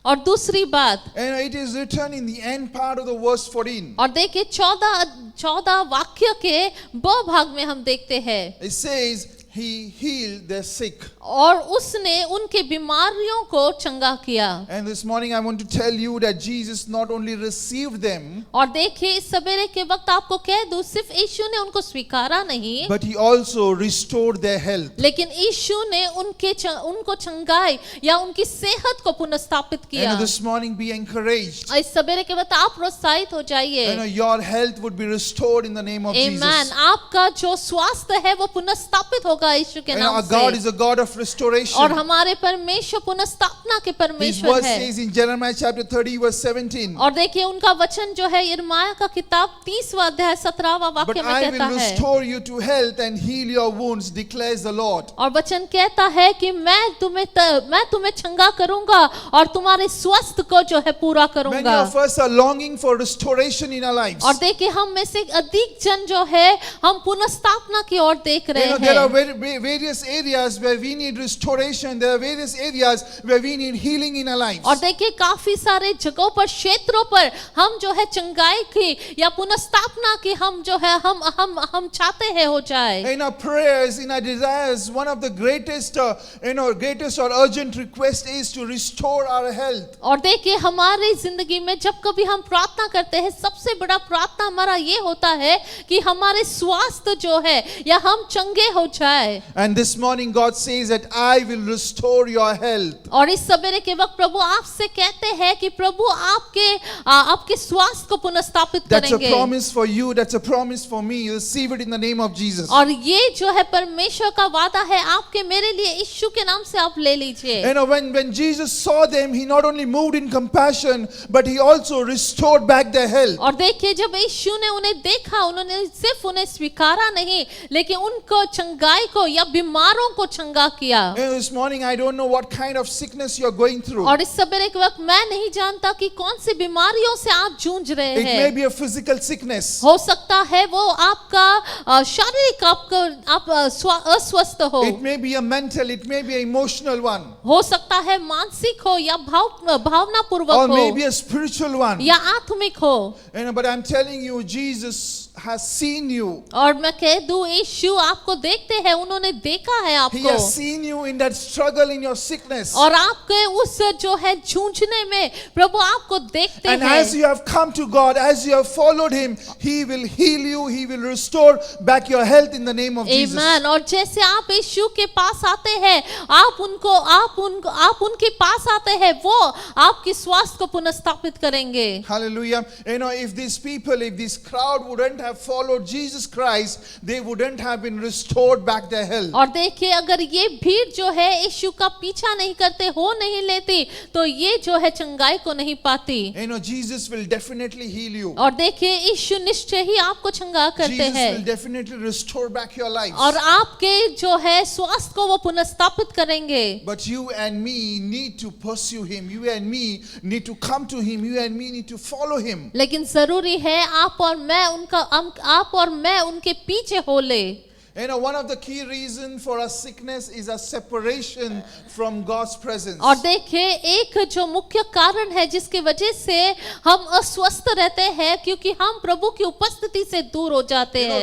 और दूसरी बात, And it is written in the end part of the verse 14. और देखिए 14 वाक्य के ब भाग में हम देखते हैं, It says, He healed the sick. और उसने उनके बीमारियों को चंगा किया। And this morning I want to tell you that Jesus not only received them, और देखिए इस सवेरे के वक्त आपको कह दूं, सिर्फ यीशु ने उनको स्वीकारा नहीं, but He also restored their health. लेकिन यीशु ने उनको चंगाई या उनकी सेहत को पुनर्स्थापित किया। And this morning be encouraged. इस सवेरे के वक्त आप प्रोत्साहित हो जाइए। Your health would be restored in the name of आमीन। Jesus. आपका जो स्वास्थ्य है वो पुनर्स्थापित होगा यीशु के नाम Our God से। is a God of restoration. और हमारे परमेश्वर पुनर्स्थापना के His परमेश्वर word है। says in Jeremiah chapter 30 verse 17. और देखिए उनका वचन जो है यिर्मयाह का किताब 30वां अध्याय 17वां But वाक्य में I कहता will है, restore you to health and heal your wounds, declares the Lord. और वचन कहता है कि मैं तुम्हें चंगा करूंगा और तुम्हारे स्वास्थ्य को जो है पूरा Many करूंगा। of us are longing for restoration in our lives. और देखिए हम में से अधिक जन जो है हम पुनर्स्थापना की ओर देख रहे There are हैं। various areas where we need restoration. There are various areas where we need healing in our lives. और देखिए काफी सारे जगहों पर, क्षेत्रों पर हम जो है चंगाई की या पुनर्स्थापना की हम जो है हम चाहते हैं हो जाए। In our prayers, in our desires, one of the greatest or urgent request is to restore our health. और देखिए हमारी जिंदगी में जब कभी हम प्रार्थना करते हैं, सबसे बड़ा प्रार्थना हमारा ये होता है कि हमारे स्वास्थ्य जो है या हम चंगे हो जाए। And this morning God says that I will restore your health. और इस सवेरे के वक्त प्रभु आपसे कहते हैं कि प्रभु आपके स्वास्थ्य को पुनर्स्थापित That's a करेंगे। promise for you. That's a promise for me. Receive it in the name of Jesus. और ये जो है परमेश्वर का वादा है आपके मेरे लिए, यीशु के नाम से आप ले लीजिए। When Jesus saw them, He not only moved in compassion, but He also restored back their health. और देखिए जब यीशु ने उन्हें देखा, उन्होंने सिर्फ उन्हें स्वीकारा नहीं, लेकिन उनको चंगाई को या बीमारों को चंगा किया। This morning I don't know what kind of sickness you're going through. और इस सवेरे के वक्त मैं नहीं जानता कि कौन सी बीमारियों से आप जूझ रहे It may हैं। be a physical sickness. हो सकता है वो आपका शारीरिक आप अस्वस्थ हो, It may be a mental, it may be an emotional one, हो सकता है मानसिक हो या भावना or पूर्वक maybe हो a spiritual one. या आत्मिक हो। But I'm telling you, Jesus has seen you. और मैं कह दूं यीशु आपको देखते हैं, उन्होंने देखा है He आपको, has seen you in that struggle in your sickness. और आपके उस जो है जूझने में प्रभु आपको देखते And हैं। as you have come to God, as you have followed Him, He will heal you, He will restore back your health in the name of Jesus. आमीन। और जैसे आप यीशु के पास आते हैं, आप उनके पास आते हैं, वो आपकी स्वास्थ्य को पुनर्स्थापित करेंगे। Hallelujah. If these people, if this crowd wouldn't have followed Jesus Christ, they wouldn't have been restored back their health. और देखिए अगर ये भीड़ जो है यीशु का पीछा नहीं करते, हो नहीं लेती, तो ये जो है चंगाई को नहीं पाती। Jesus will definitely heal you. और देखिए यीशु निश्चय ही आपको चंगा करते Jesus will हैं, definitely restore back your lives. और आपके जो है स्वास्थ्य को वो पुनर्स्थापित करेंगे। But you and me need to pursue Him. You and me need to come to Him. You and me need to follow Him. लेकिन जरूरी है आप और मैं उनके पीछे हो ले। One of the key reasons for our sickness is a separation from God's presence. और देखिए एक जो मुख्य कारण है जिसकी वजह से हम अस्वस्थ रहते हैं, क्योंकि हम प्रभु की उपस्थिति से दूर हो जाते हैं।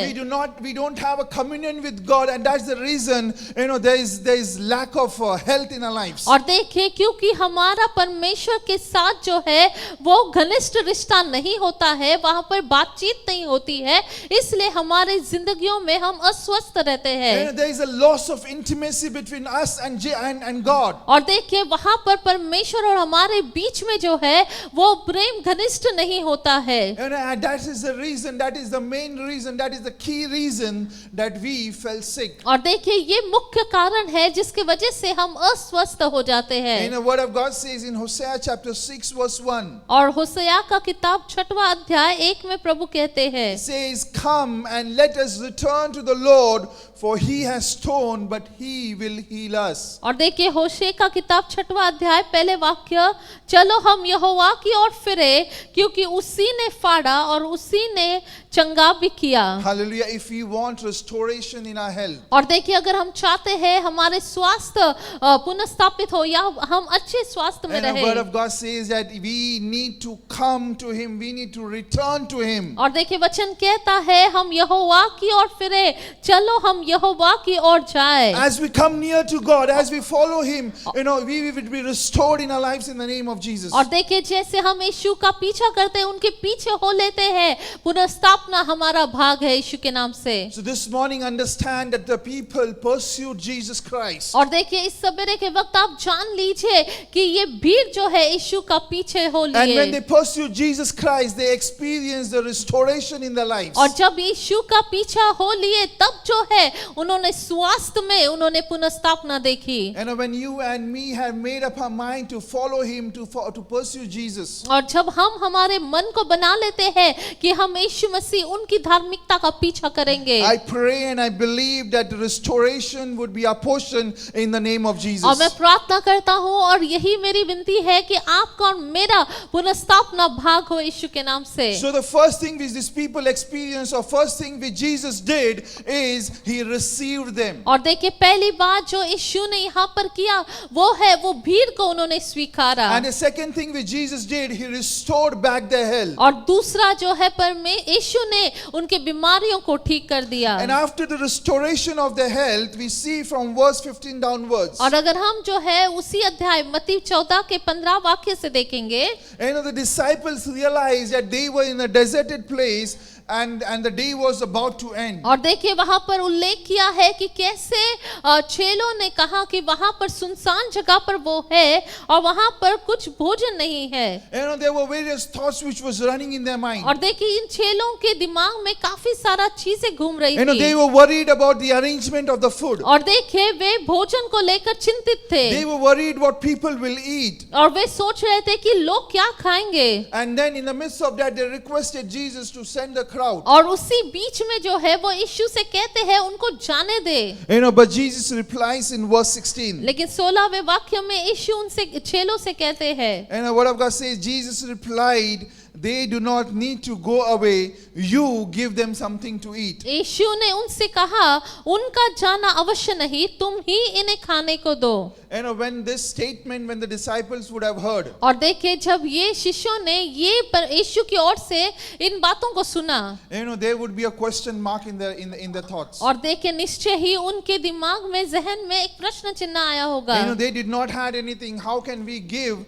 We don't have a communion with God, and that's the reason there is lack of health in our lives. और देखिए क्योंकि हमारा परमेश्वर के साथ जो है वो घनिष्ठ रिश्ता नहीं होता है, वहां पर बातचीत नहीं होती है, इसलिए हमारी जिंदगियों में हम अस्वस्थ रहते हैं। There is a loss of intimacy between us and God. और देखिए वहां पर परमेश्वर और हमारे बीच में जो है वो प्रेम घनिष्ठ नहीं होता है। And that is the reason, that is the main reason, that is the key reason that we fell sick. और देखिए ये मुख्य कारण है जिसकी वजह से हम अस्वस्थ हो जाते हैं। The word of God says in Hosea chapter 6 verse 1. और होशेया का किताब 6वां अध्याय 1 में प्रभु कहते हैं, It says, "Come and let us return to the Lord, for He has torn, but He will heal us." और देखिए होशे का किताब 6वां अध्याय पहले वाक्य, चलो हम यहोवा की ओर फिरे, क्योंकि उसी ने फाड़ा और उसी ने चंगा भी किया। Hallelujah. If we want restoration in our health, और देखिए अगर हम चाहते हैं हमारे स्वास्थ्य पुनर्स्थापित हो या हम अच्छे स्वास्थ्य में and the रहे, word of God says that we need to come to Him, we need to return to Him. और देखिए वचन कहता है हम यहोवा की ओर फिरे, चलो हम यहोवा की ओर जाए। As we come near to God, as we follow Him, we will be restored in our lives in the name of Jesus. और देखिए जैसे हम यीशु का पीछा करते हैं, उनके पीछे हो लेते हैं, पुनर्स्थापना हमारा भाग है यीशु के नाम से। So this morning understand that the people pursued Jesus Christ. और देखिए इस सवेरे के वक्त आप जान लीजिए कि ये भीड़ जो है यीशु का पीछे हो And when they लिए, pursued Jesus Christ, they experienced the restoration in their lives. और जब यीशु का पीछा हो लिए तब जो है उन्होंने स्वास्थ्य में उन्होंने पुनर्स्थापना देखी। And when you and me have made up our mind to follow Him, to pursue Jesus, और जब हम हमारे मन को बना लेते हैं कि हम यीशु मसीह उनकी धार्मिकता का पीछा करेंगे, I pray and I believe that restoration would be our portion in the name of Jesus. और मैं प्रार्थना करता हूँ और यही मेरी विनती है कि आपका और मेरा पुनर्स्थापना भाग हो यीशु के नाम से। So the first thing which these people experienced, or first thing which Jesus did, is He received them. और देखिए पहली बात जो यीशु ने यहाँ पर किया वो है वो भीड़ को उन्होंने स्वीकारा, And the second thing which Jesus did, He restored back their health. और दूसरा जो है पर में यीशु ने उनके बीमारियों को ठीक कर दिया। And after the restoration of their health, we see from verse 15 downwards, और अगर हम जो है उसी अध्याय मत्ती 14 के 15 वाक्य से देखेंगे, the disciples realized that they were in a deserted place and the day was about to end. और देखिए वहां पर उल्लेख किया है कि कैसे चेलों ने कहा कि वहां पर सुनसान जगह पर वो है और वहां पर कुछ भोजन नहीं है। There were various thoughts which was running in their mind. और देखिए इन चेलों के दिमाग में काफी सारा चीजें घूम रही They थी, were worried about the arrangement of the food. और देखिए वे भोजन को लेकर चिंतित थे, They were worried what people will eat. और वे सोच रहे थे कि लोग क्या खाएंगे। And then in the midst of that, they requested Jesus to send a crowd. और उसी बीच में जो है वो यीशु से कहते हैं उनको जाने दे। But Jesus replies in verse 16. लेकिन 16वें वाक्य में यीशु उनसे चेलों से कहते हैं, And the word of God says, Jesus replied, they do not need to go away. You give them something to eat. यीशु ने उनसे कहा उनका जाना अवश्य नहीं, तुम ही इन्हें खाने को दो। When this statement, when the disciples would have heard, और देखिए जब ये शिष्यों ने ये पर यीशु की ओर से इन बातों को सुना, there would be a question mark in their thoughts. और देखिए निश्चय ही उनके दिमाग में जहन में एक प्रश्न चिन्ह आया होगा। They did not had anything. How can we give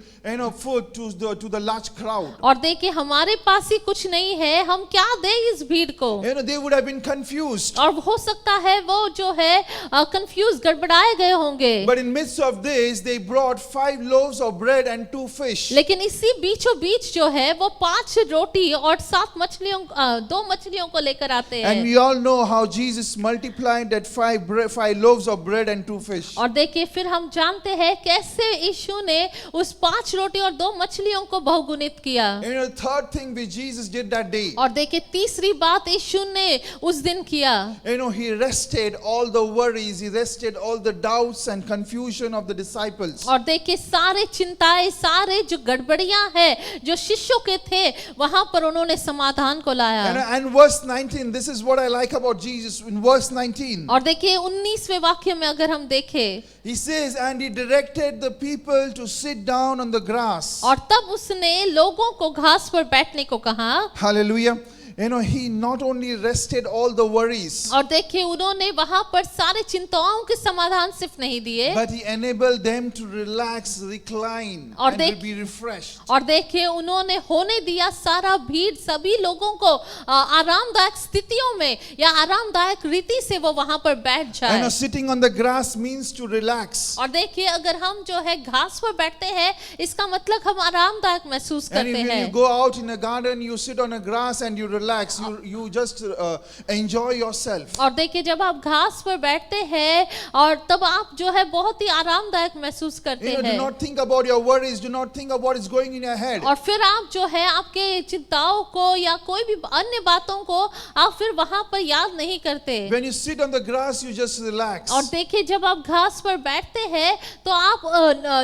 food to the large crowd? और देखिए हमारे पास ही कुछ नहीं है, हम क्या दें इस भीड़ को। They would have been confused. और हो सकता है वो जो है कंफ्यूज गड़बड़ाए गए होंगे। But in midst of this, they brought 5 loaves of bread and 2 fish. लेकिन इसी बीचों बीच जो है वो 5 रोटी और 2 मछलियों को लेकर आते And हैं। we all know how Jesus multiplied that 5 loaves of bread and 2 fish. और देखिए फिर हम जानते हैं कैसे यीशु ने उस 5 रोटी और 2 मछलियों को बहुगुणित किया। The third thing which Jesus did that day, और देखिए तीसरी बात यीशु ने उस दिन किया, He rested all the worries, He rested all the doubts and confusion of the disciples. और देखिए सारे चिंताएं, सारे जो गड़बड़ियां हैं जो शिष्यों के थे वहां पर उन्होंने समाधान को लाया। And verse 19, this is what I like about Jesus. In verse 19, और देखिए 19वें वाक्य में अगर हम देखें, He says, and He directed the people to sit down on the grass. और तब उसने लोगों को घास पर बैठने को कहा। Hallelujah. He not only rested all the worries, और देखिए उन्होंने वहां पर सारे चिंताओं के समाधान सिर्फ नहीं दिए, but He enabled them to relax, recline, और and be refreshed. और देखिए उन्होंने होने दिया सारा भीड़ सभी लोगों को आरामदायक स्थितियों में या आरामदायक रीति से वो वहां पर बैठ जाए। Sitting on the grass means to relax. और देखिए अगर हम जो है घास पर बैठते हैं इसका मतलब हम आरामदायक महसूस And करते when you हैं। go out in a garden, you sit on a grass and you relax. You just enjoy yourself. और देखिए जब आप घास पर बैठते हैं और तब आप जो है बहुत ही आरामदायक महसूस करते Do हैं। not think about your worries. Do not think about what is going in your head. और फिर आप जो है आपके चिंताओं को या कोई भी अन्य बातों को आप फिर वहां पर याद नहीं करते। When you sit on the grass, you just relax. और देखिए जब आप घास पर बैठते हैं तो आप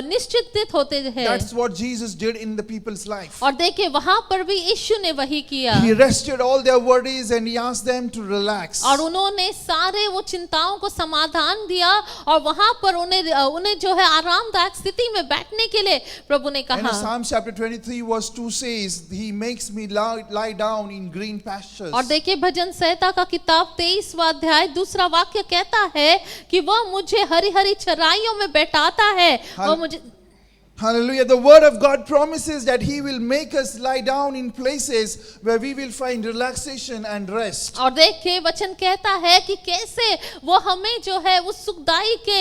निश्चिंत होते हैं। That's what Jesus did in the people's life. और देखिए वहां पर भी यीशु ने वही किया। He rested listed all their worries and he asked them to relax. और उन्होंने सारे वो चिंताओं को समाधान दिया और वहां पर उन्हें जो है आरामदायक स्थिति में बैठने के लिए प्रभु ने And कहा। Psalm chapter 23 verse 2 says, He makes me lie down in green pastures. और देखिए भजन संहिता का किताब 23वां अध्याय दूसरा वाक्य कहता है कि वह मुझे हरी हरी चराइयों में बैठाता है। वह मुझे Hallelujah. The word of God promises that He will make us lie down in places where we will find relaxation and rest. और देखिए वचन कहता है कि कैसे वो हमें जो है उस सुखदाई के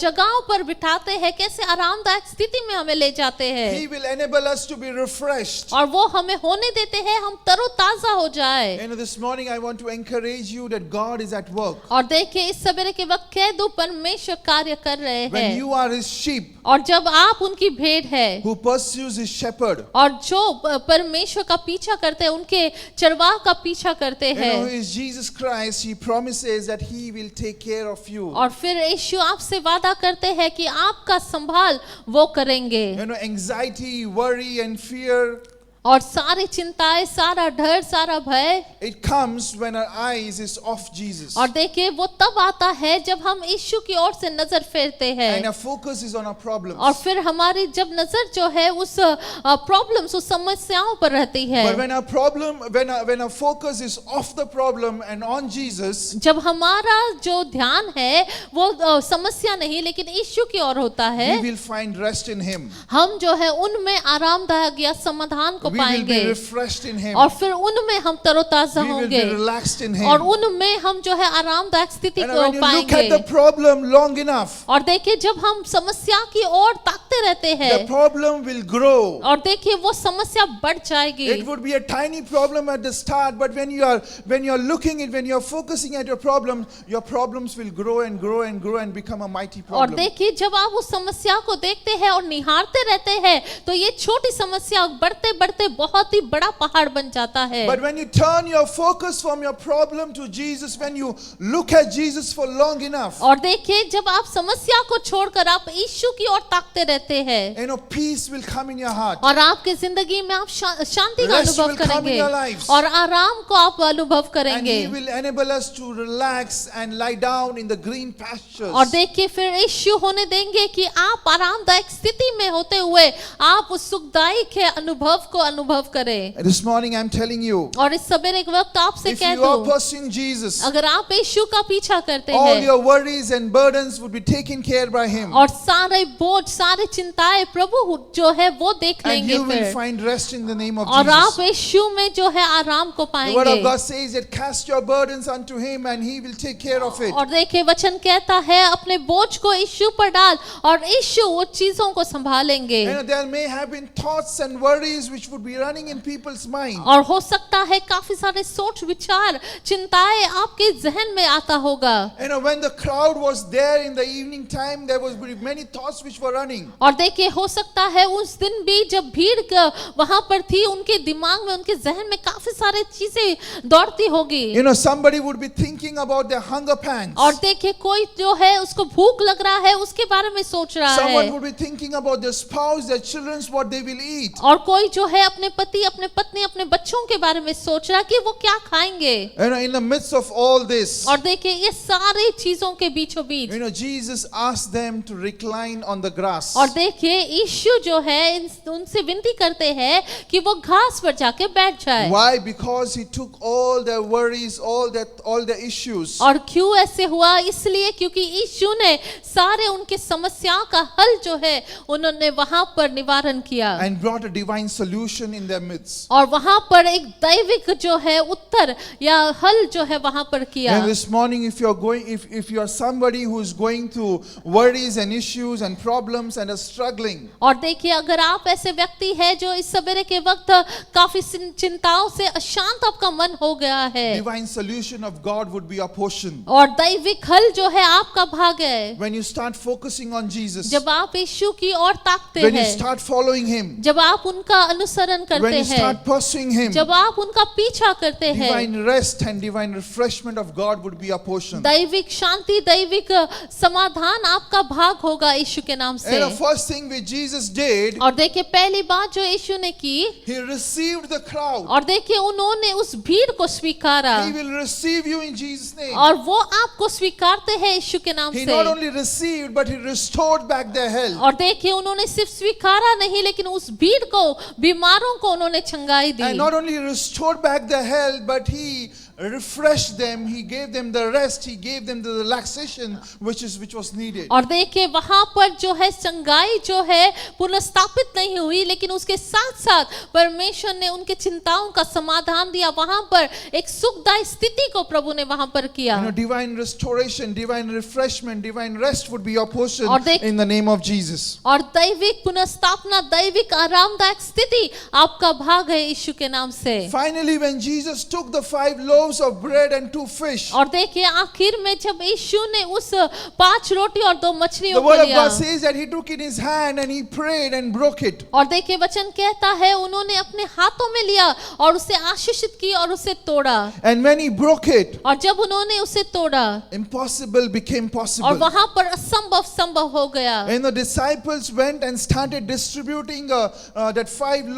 जगहों पर बिठाते हैं, कैसे आरामदायक स्थिति में हमें ले जाते हैं। He will enable us to be refreshed. और वो हमें होने देते हैं हम तरोताजा हो जाए। And this morning I want to encourage you that God is at work. और देखिए इस सवेरे के वक्त कह दो परमेश्वर कार्य कर रहे When हैं। you are His sheep और जब आप उनकी भेड़ है who pursues His shepherd, और जो परमेश्वर का पीछा करते हैं, उनके चरवाह का पीछा करते you know, हैं, who is Jesus Christ, He promises that He will take care of you. और फिर यीशु आपसे वादा करते हैं कि आपका संभाल वो करेंगे। You know, anxiety, worry and fear, और सारी चिंताएं, सारा डर, सारा भय, it comes when our eyes is off Jesus. और देखिए वो तब आता है जब हम यीशु की ओर से नजर फेरते And हैं our focus is on our problems. और फिर हमारी जब नजर जो है उस प्रॉब्लम्स, उस समस्याओं पर रहती है। But when our focus is off the problem and on Jesus, जब हमारा जो ध्यान है वो समस्या नहीं लेकिन यीशु की ओर होता है, we will find rest in Him. हम जो है उनमें आरामदायक या समाधान को We will पाएंगे be refreshed in Him. और फिर उनमें हम तरोताजा We will होंगे be relaxed in और Him. उनमें हम जो है आरामदायक स्थिति And को when you look at पाएंगे। the problem long enough, और देखिए जब हम समस्या की ओर ताकते रहते हैं the problem will grow. और देखिए वो समस्या बढ़ जाएगी। It would be a tiny problem at the start, but when you are looking at, when you are focusing at your problems will grow and grow and grow and become a mighty और problem. देखिए जब आप उस समस्या को देखते हैं और निहारते रहते हैं तो ये छोटी समस्या बढ़ते बढ़ते बहुत ही बड़ा पहाड़ बन जाता है। But when you turn your focus from your problem to Jesus, when you look at Jesus for long enough, और देखिए जब आप समस्या को छोड़कर आप यीशु की ओर ताकते रहते हैं, you know, peace will come in your heart. और आपके जिंदगी में आप शांति का Rest अनुभव will come in करेंगे your lives. और आराम को आप अनुभव And करेंगे। He will enable us to relax and lie down in the green pastures. और देखिए फिर यीशु होने देंगे कि आप आरामदायक स्थिति में होते हुए आप उस सुखदायक के अनुभव को अनुभव करें। And this morning I'm telling you, और इस सवेरे के वक्त आपसे if कह you are दूं, pursuing Jesus, अगर आप यीशु का पीछा करते all हैं your worries and burdens would be taken care by Him. और सारे बोझ, सारी चिंताएं प्रभु जो है वो देख And लेंगे you will फिर, find rest in the name of और आप Jesus. यीशु में जो है आराम को The word of पाएंगे। God says that cast your burdens unto Him and He will take care of it. और देखिए वचन कहता है अपने बोझ को यीशु पर डाल और यीशु वो चीजों को संभालेंगे। You know, there may have been thoughts and worries which would be running in people's mind. और हो सकता है काफी सारे सोच विचार चिंताएं आपके जहन में आता होगा। You know, when the crowd was there in the evening time, there was many thoughts which were running. और देखिए हो सकता है उस दिन भी जब भीड़ वहां पर थी, उनके दिमाग में, उनके जहन में काफी सारे चीजें दौड़ती होगी। You know, somebody would be thinking about their hunger pangs. और देखिए कोई जो है उसको भूख लग रहा है उसके बारे में सोच रहा Someone है, would be thinking about their spouse, their children, what they will eat. और कोई जो है अपने पति, अपने पत्नी, अपने बच्चों के बारे में सोच रहा है कि वो क्या खाएंगे। You know, in the midst of all this, और देखिए ये सारी चीजों के बीचों बीच, you know, Jesus asked them to recline on the grass. और देखिए यीशु जो है उनसे विनती करते हैं कि वो घास पर जाके बैठ जाए। Why? Because He took all their worries, all their issues, और क्यों ऐसे हुआ? इसलिए क्योंकि यीशु ने सारे उनके समस्याओं का हल जो है उन्होंने वहां पर निवारण किया and brought a divine solution in their midst. और वहां पर एक दैविक जो है उत्तर या हल जो है वहां पर किया। And this morning, if you are somebody who is going through worries and issues and problems and are struggling, और देखिए अगर आप ऐसे व्यक्ति हैं जो इस सवेरे के वक्त काफी चिंताओं से अशांत आपका मन हो गया है, divine solution of God would be your portion. और दैविक हल जो है आपका भाग है। When you start focusing on Jesus, जब आप यीशु की ओर ताकते when you हैं, start following Him, जब आप उनका अनुसरण when करते you हैं, start pursuing Him, जब आप उनका पीछा करते हैं, divine rest and divine refreshment of God would be your portion. दैविक शांति, दैविक समाधान आपका भाग होगा यीशु के नाम से। You know, first thing which Jesus did, और देखिए पहली बात जो यीशु ने की, he received the crowd. और देखिए उन्होंने उस भीड़ को स्वीकारा, He will receive you in Jesus' name. और वो आपको स्वीकारते हैं यीशु के नाम He से। not only received, but he restored back their health. और देखिए उन्होंने सिर्फ स्वीकारा नहीं, लेकिन उस भीड़ को, बीमारों को उन्होंने चंगाई दी। And not only restored back their health, but he refreshed them. He gave them the rest. He gave them the relaxation which was needed. और देखिए वहां पर जो है चंगाई जो है पुनर्स्थापित नहीं हुई, लेकिन उसके साथ साथ परमेश्वर ने उनके चिंताओं का समाधान दिया। वहां पर एक सुखदायी स्थिति को प्रभु ने वहां पर किया। Divine restoration, divine refreshment, divine rest would be your portion और देख- in the name of Jesus. और दैविक पुनर्स्थापना, दैविक आरामदायक स्थिति आपका भाग है यीशु के नाम से। Finally, when Jesus took the 5 loaves of bread and 2 fish, और देखिए आखिर में जब यीशु ने उस 5 रोटी और 2 मछलियों the को word of लिया, God says that he took in his hand and he prayed and broke it. और देखिए वचन कहता है उन्होंने अपने हाथों में लिया और उसे आशीषित की और उसे तोड़ा, And when he broke it, और जब उन्होंने उसे तोड़ा, impossible became और possible. वहां पर असंभव संभव हो गया। And the disciples went and started distributing that 5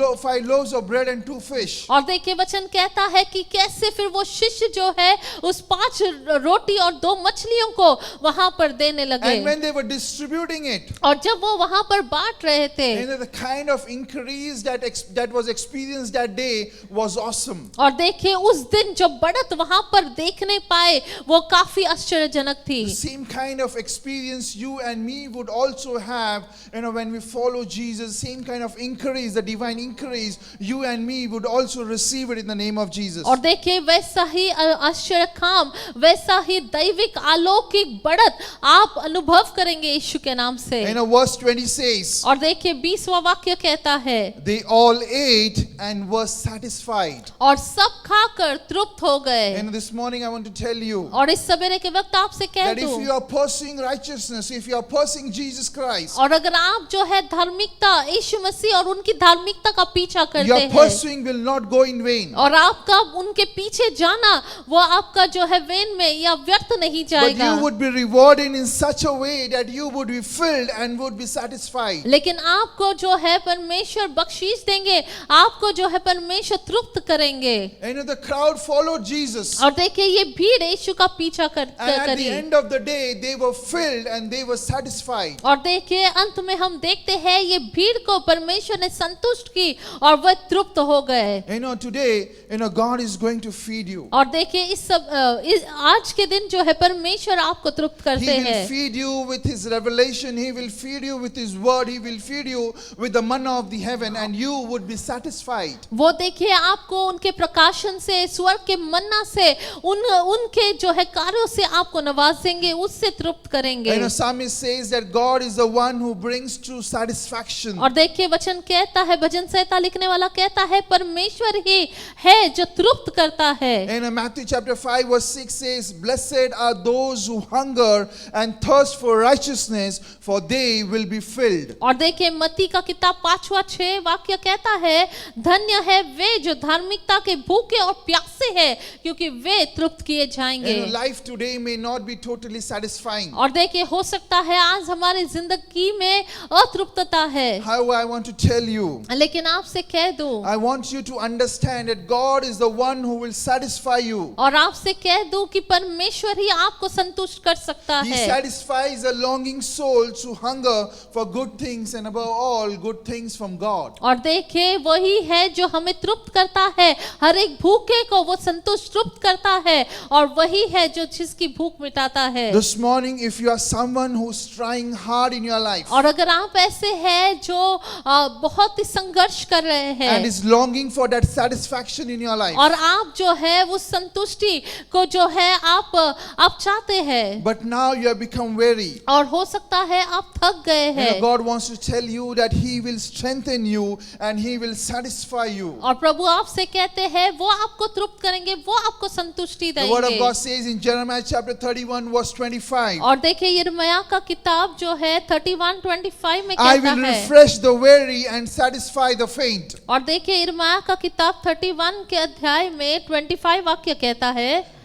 loaves of bread and 2 fish. और देखिए वचन कहता है कि कैसे फिर वो शिष्य जो है उस 5 रोटी और 2 मछलियों को वहां पर देने लगे, And when they were distributing it, और जब वो वहां पर बांट रहे थे, the kind of increase that was experienced that day was awesome. और देखिए उस दिन जो बढ़त वहां पर देखने पाए वो काफी आश्चर्यजनक थी। The same kind of experience you and me would also have, when we follow Jesus. Same kind of increase, the divine increase, you and me would also receive it in the name of Jesus. और देखिए वैसा ही आश्चर्य काम, वैसा ही दैविक अलौकिक बढ़त आप अनुभव करेंगे यीशु के नाम से। Verse 20 says, और देखिए 20वां वाक्य कहता है, they all ate and were satisfied. और सब खाकर तृप्त हो गए। And this morning I want to tell you और इस सवेरे के वक्त आपसे कह that if दूं, you are pursuing righteousness, if you are pursuing Jesus Christ, और अगर आप जो है धार्मिकता, यीशु मसीह और उनकी धार्मिकता का पीछा करते your हैं, pursuing will not go in vain. और आपका उनके पीछे जाना वो आपका जो है वेन में या व्यर्थ नहीं But जाएगा, you would be rewarded in such a way that you would be filled and would be satisfied. लेकिन आपको जो है परमेश्वर बख्शीश देंगे, आपको जो है परमेश्वर तृप्त करेंगे। And the crowd followed Jesus. और देखिए ये भीड़ यीशु का पीछा And at the करी, end of the day, they were filled and they were satisfied. और देखिए अंत में हम देखते हैं ये भीड़ को परमेश्वर ने संतुष्ट की और वह तृप्त हो गए। Today, God is going to feed you. और देखिए आज के दिन जो है परमेश्वर आपको तृप्त He करते will हैं। feed you with His revelation. He will feed you with His word. He will feed you with the manna of the heaven, and you would be satisfied. वो देखिए आपको उनके प्रकाशन से, स्वर्ग के मन्ना से, उनके जो है कार्यों से आपको नवाजेंगे, उससे तृप्त करेंगे। Psalmist says that God is the one who brings true satisfaction. और देखिए वचन कहता है, भजन संहिता लिखने वाला कहता है परमेश्वर ही है जो तृप्त करता है। And Matthew chapter 5 verse 6 says, "Blessed are those who hunger and thirst for righteousness, for they will be filled." और देखिए मत्ती का किताब 5:6 वाक्य कहता है, धन्य है वे जो धार्मिकता के भूखे और प्यासे हैं, क्योंकि वे तृप्त किए जाएंगे। Life today may not be totally satisfying. और देखिए हो सकता है आज हमारी जिंदगी में अतृप्तता है, However, I want to tell you, लेकिन आपसे कह दूं, I want you to understand that God is the one who will satisfy you. और आपसे कह दूं कि परमेश्वर ही आपको संतुष्ट कर सकता He है। satisfies a longing soul to hunger for good things, and above all, good things from God. और देखिए वही है जो हमें तृप्त करता है, हर एक भूखे को वो संतुष्ट तृप्त करता है, और वही है जो जिसकी भूख मिटाता है। This morning, if you are someone who's trying hard in your life और अगर आप ऐसे हैं जो बहुत ही संघर्ष कर रहे हैं, and is longing for that satisfaction in your life, और आप जो है वो संतुष्टि को जो है आप चाहते हैं, but now you have become weary, और हो सकता है आप थक गए हैं, God wants to tell you that He will strengthen you and He will satisfy you. और प्रभु आपसे कहते हैं वो आपको तृप्त करेंगे, वो आपको संतुष्टि The word of देंगे। God says in Jeremiah chapter 31 verse 25, और देखिए यिर्मयाह का किताब जो है 31:25 में I कहता will है, refresh the weary and satisfy the faint. और देखिए यिर्मयाह का किताब 31 के अध्याय में 25 वाक्य कहता है,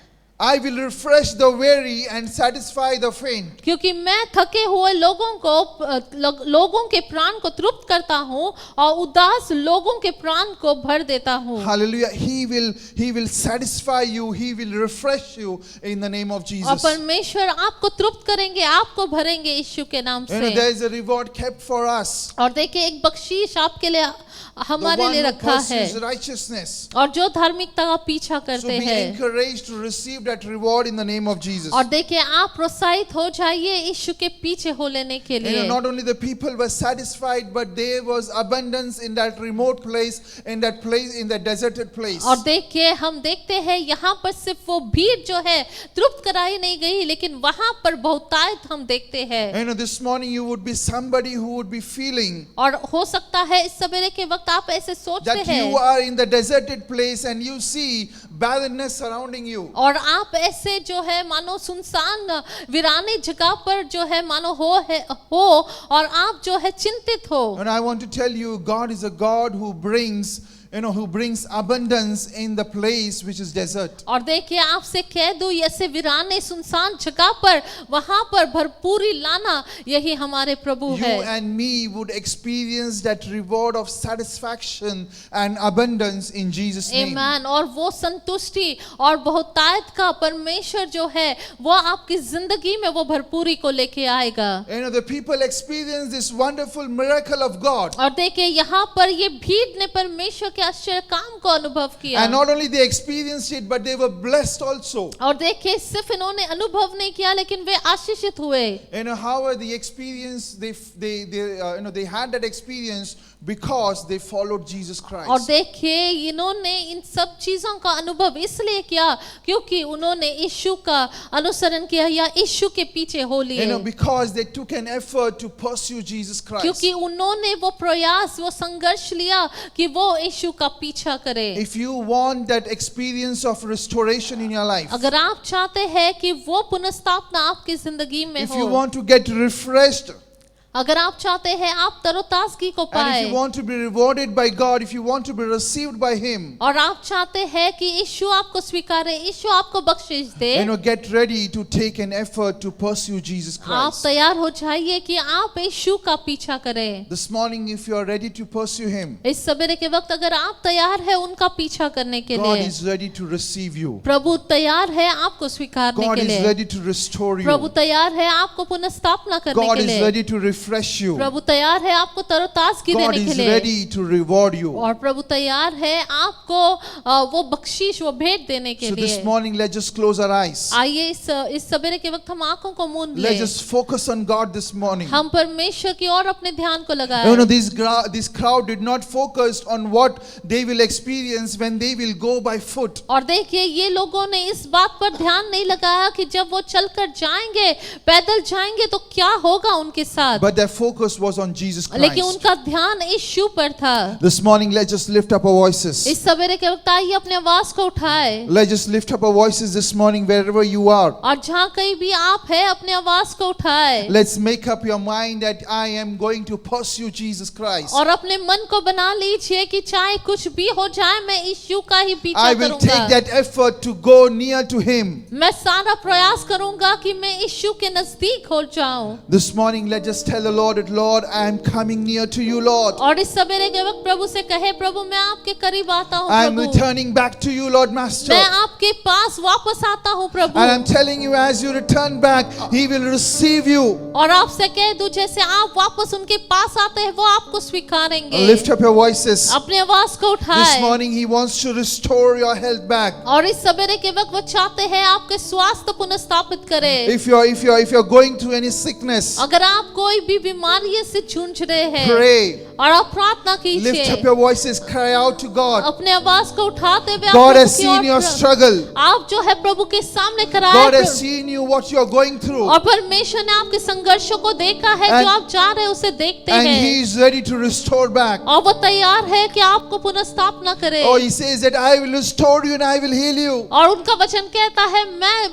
I will refresh the weary and satisfy the faint. क्योंकि मैं थके हुए लोगों के प्राण को तृप्त करता हूँ और उदास लोगों के प्राण को भर देता हूँ। Hallelujah. He will satisfy you. He will refresh you in the name of और Jesus. परमेश्वर आपको तृप्त करेंगे, आपको भरेंगे यीशु के नाम You know, से। there is a reward kept for us. और देखिए एक बख्शीश आपके लिए The हमारे one लिए who रखा है, pursues righteousness. और जो धार्मिकता का पीछा So करते be हैं। encouraged to receive that reward in the name of Jesus. और देखिए आप प्रोत्साहित हो जाइए यीशु के पीछे हो लेने के You know, लिए। not only the people were satisfied, but there was abundance in that remote place, in that deserted place. और देखिए हम देखते हैं यहाँ पर सिर्फ वो भीड़ जो है तृप्त कराई नहीं गई, लेकिन वहाँ पर बहुतायत हम देखते हैं। You know, this morning you would be somebody who would be feeling और हो सकता है इस सवेरे के वक्त आप ऐसे सोचते that you हैं are in the deserted place and you see barrenness surrounding you. और आप ऐसे जो है मानो सुनसान वीरानी जगह पर जो है मानो हो और आप जो है चिंतित हो। And I want to tell you, God is a God who brings abundance in the place which is desert. और देखिए आपसे कह दूं ऐसे वीराने सुनसान जगह पर वहां पर भरपूरी लाना यही हमारे प्रभु You है। and me would experience that reward of satisfaction and abundance in Jesus' name. आमीन। और वो संतुष्टि और बहुतायत का परमेश्वर जो है वो आपकी जिंदगी में वो भरपूरी को लेके आएगा। You know, the people experience this wonderful miracle of God. और देखिए यहाँ पर ये भीड़ ने परमेश्वर के आश्चर्य काम को अनुभव किया। And not only they experienced it, but they were blessed also. और देखिए सिर्फ इन्होंने अनुभव नहीं किया लेकिन वे आशीषित हुए। You know, however the experience, they had that experience because they followed Jesus और Christ. देखिए इन्होंने इन सब चीजों का अनुभव इसलिए किया क्योंकि उन्होंने यीशु का अनुसरण किया या यीशु के पीछे हो लिए। You know, because they took an effort to pursue Jesus Christ. क्योंकि उन्होंने वो प्रयास वो संघर्ष लिया कि वो यीशु का पीछा करे। If you want that experience of restoration in your life, अगर आप चाहते हैं कि वो पुनर्स्थापना आपकी जिंदगी में if you हो, want to get refreshed, अगर आप चाहते हैं आप तरोताजगी को and पाए, if you want to be rewarded by God, if you want to be received by Him, और आप चाहते हैं कि यीशु आपको स्वीकारे, यीशु आपको बख्शिश दे, get ready to take an effort to pursue Jesus आप Christ. तैयार हो जाइए कि आप यीशु का पीछा करें। This morning, if you are ready to pursue Him, इस सवेरे के वक्त अगर आप तैयार हैं उनका पीछा करने के God लिए, is ready to receive you. प्रभु तैयार है आपको स्वीकारने God के is लिए, ready to restore Prabhu you. तैयार है आपको पुनर्स्थापना करने God के is लिए, ready to refresh you. प्रभु तैयार है आपको तरोताजगी God देने के is लिए, ready to reward you. और प्रभु तैयार है आपको वो बख्शीश वो भेंट देने के So लिए। this morning, let's just close our eyes. आइए इस सवेरे के वक्त हम आंखों को मूंद Let's लें, just focus on God this morning. हम परमेश्वर की ओर अपने ध्यान को You लगाएं। know, this crowd did not focus on what they will experience when they will go by foot. और देखिए ये लोगों ने इस बात पर ध्यान नहीं लगाया कि जब वो चलकर जाएंगे पैदल जाएंगे तो क्या होगा उनके साथ, But their focus was on Jesus लेकिन Christ. उनका ध्यान यीशु पर था। This morning, let's just lift up our voices. इस सवेरे के वक्त आइए अपने आवाज को उठाए, Let's just lift up our voices this morning wherever you are. और जहाँ कहीं भी आप हैं अपने आवाज को उठाए, Let's make up your mind that I am going to pursue Jesus Christ. और अपने मन को बना लीजिए कि चाहे कुछ भी हो जाए मैं यीशु का ही पीछा I will take करूंगा। that effort to go near to Him. मैं सारा प्रयास करूंगा कि मैं यीशु के नजदीक हो जाऊं। This morning, let's just tell the Lord that, Lord, I am coming near to you, Lord. और इस सवेरे के वक्त प्रभु से कहे, प्रभु मैं आपके करीब आता हूँ I am Prabhu, returning back to you, Lord Master. मैं आपके पास वापस आता हूँ प्रभु। And I'm telling you, as you return back, He will receive you. और आपसे कह दूं जैसे आप वापस उनके पास आते हैं वो आपको स्वीकारेंगे। Lift up your voices. अपने आवाज को This उठाए, morning, He wants to restore your health back. और इस सवेरे के वक्त वो चाहते हैं आपके स्वास्थ्य पुनर्स्थापित करे। If you're going through any sickness, अगर आप कोई भी बीमारी से जूझ रहे हैं pray. और आप प्रार्थना Lift up कीजिए, your voices. Cry out to God. अपने आवाज को उठाते हुए आप God प्रभु has की seen ओर your struggle. आप जो है प्रभु के सामने God कराए, has seen you what you're going through. और परमेश्वर ने आपके संघर्षों को देखा है, And- जो आप जा रहे हैं उसे देखते And हैं, He is ready to restore back. और वो तैयार है कि आपको पुनर्स्थापना करे। Oh, He says that I will restore you and I will heal you. और उनका वचन कहता है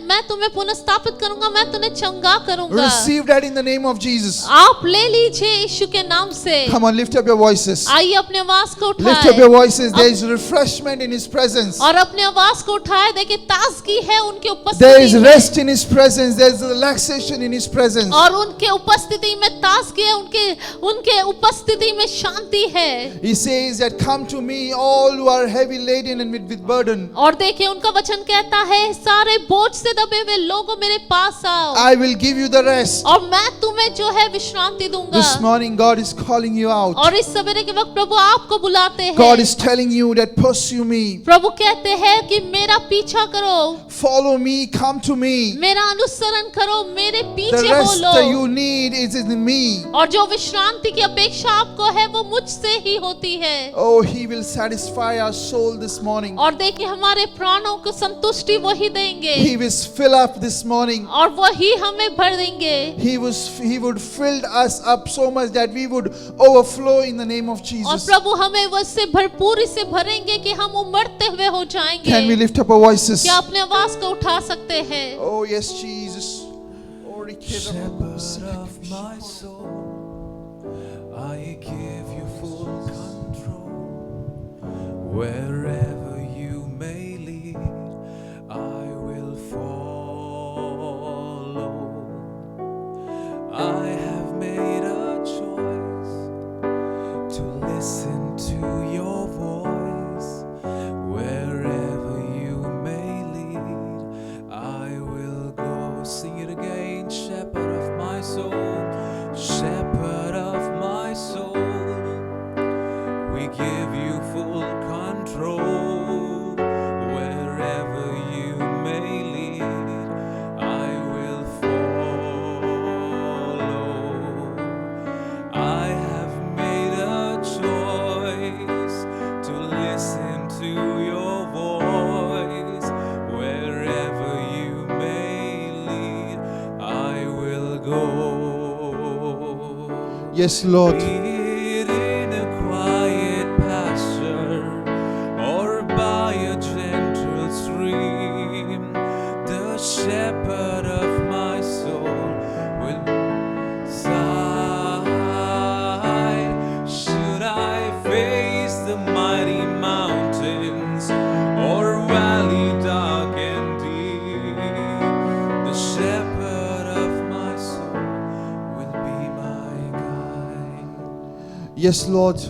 मैं तुम्हें पुनर्स्थापित करूंगा, मैं तुम्हें चंगा करूंगा। Receive that in the name of Jesus. आप ले लीजिए यीशु के नाम से। Come on, lift up your voices. आइए अपने आवाज को Lift up your उठाए voices. There is refreshment in His presence. और अपने आवाज को उठाए। देखिए ताजगी है उनके There is उपस्थिति में rest in His presence. There is relaxation in His presence. और उनके उपस्थिति में ताजगी है, उनके उपस्थिति में शांति है। He says that come to me all who are heavy laden and with burden. और देखिए उनका वचन कहता है सारे बोझ से दबे हुए लोगों मेरे पास आओ I will give you the rest. और मैं तुम्हें जो है विश्रांति दूंगा। This morning God is calling you out. और इस सवेरे के वक्त प्रभु आपको बुलाते हैं। God is telling you that pursue me. प्रभु कहते हैं कि मेरा पीछा करो, Follow me, come to me. मेरा अनुसरण करो, मेरे The पीछे हो rest low. that you need is in me. और जो विश्रांति की अपेक्षा आपको है वो मुझसे ही होती है। Oh, He will satisfy our soul this morning. और देखिए हमारे प्राणों को संतुष्टि वही देंगे He will fill up this morning. और वही हमें भर देंगे। He would fill us up so much that we would overflow in the name of और Jesus. प्रभु हमें उससे भरपूरी से भरेंगे कि हम उमड़ते हुए हो जाएंगे। Can we lift up our voices? क्या अपने आवाज को उठा सकते हैं? Oh, yes, Jesus. Oh, Shepherd of my soul, I give you full control. Wherever you may lead, I will follow. I have made a choice to listen to your voice. Wherever you may lead, I will go. Sing it again, shepherd of my soul, shepherd of my soul. We give you full control. Wherever you may lead, I will follow. I have made a choice to listen to your voice. Wherever you may lead, I will go. Yes, Lord. Be it in a quiet pasture or by a gentle stream, the shepherd of my soul will guide. Should I face the mighty mountains or valley dark and deep, the shepherd of my soul will be my guide. Yes, Lord.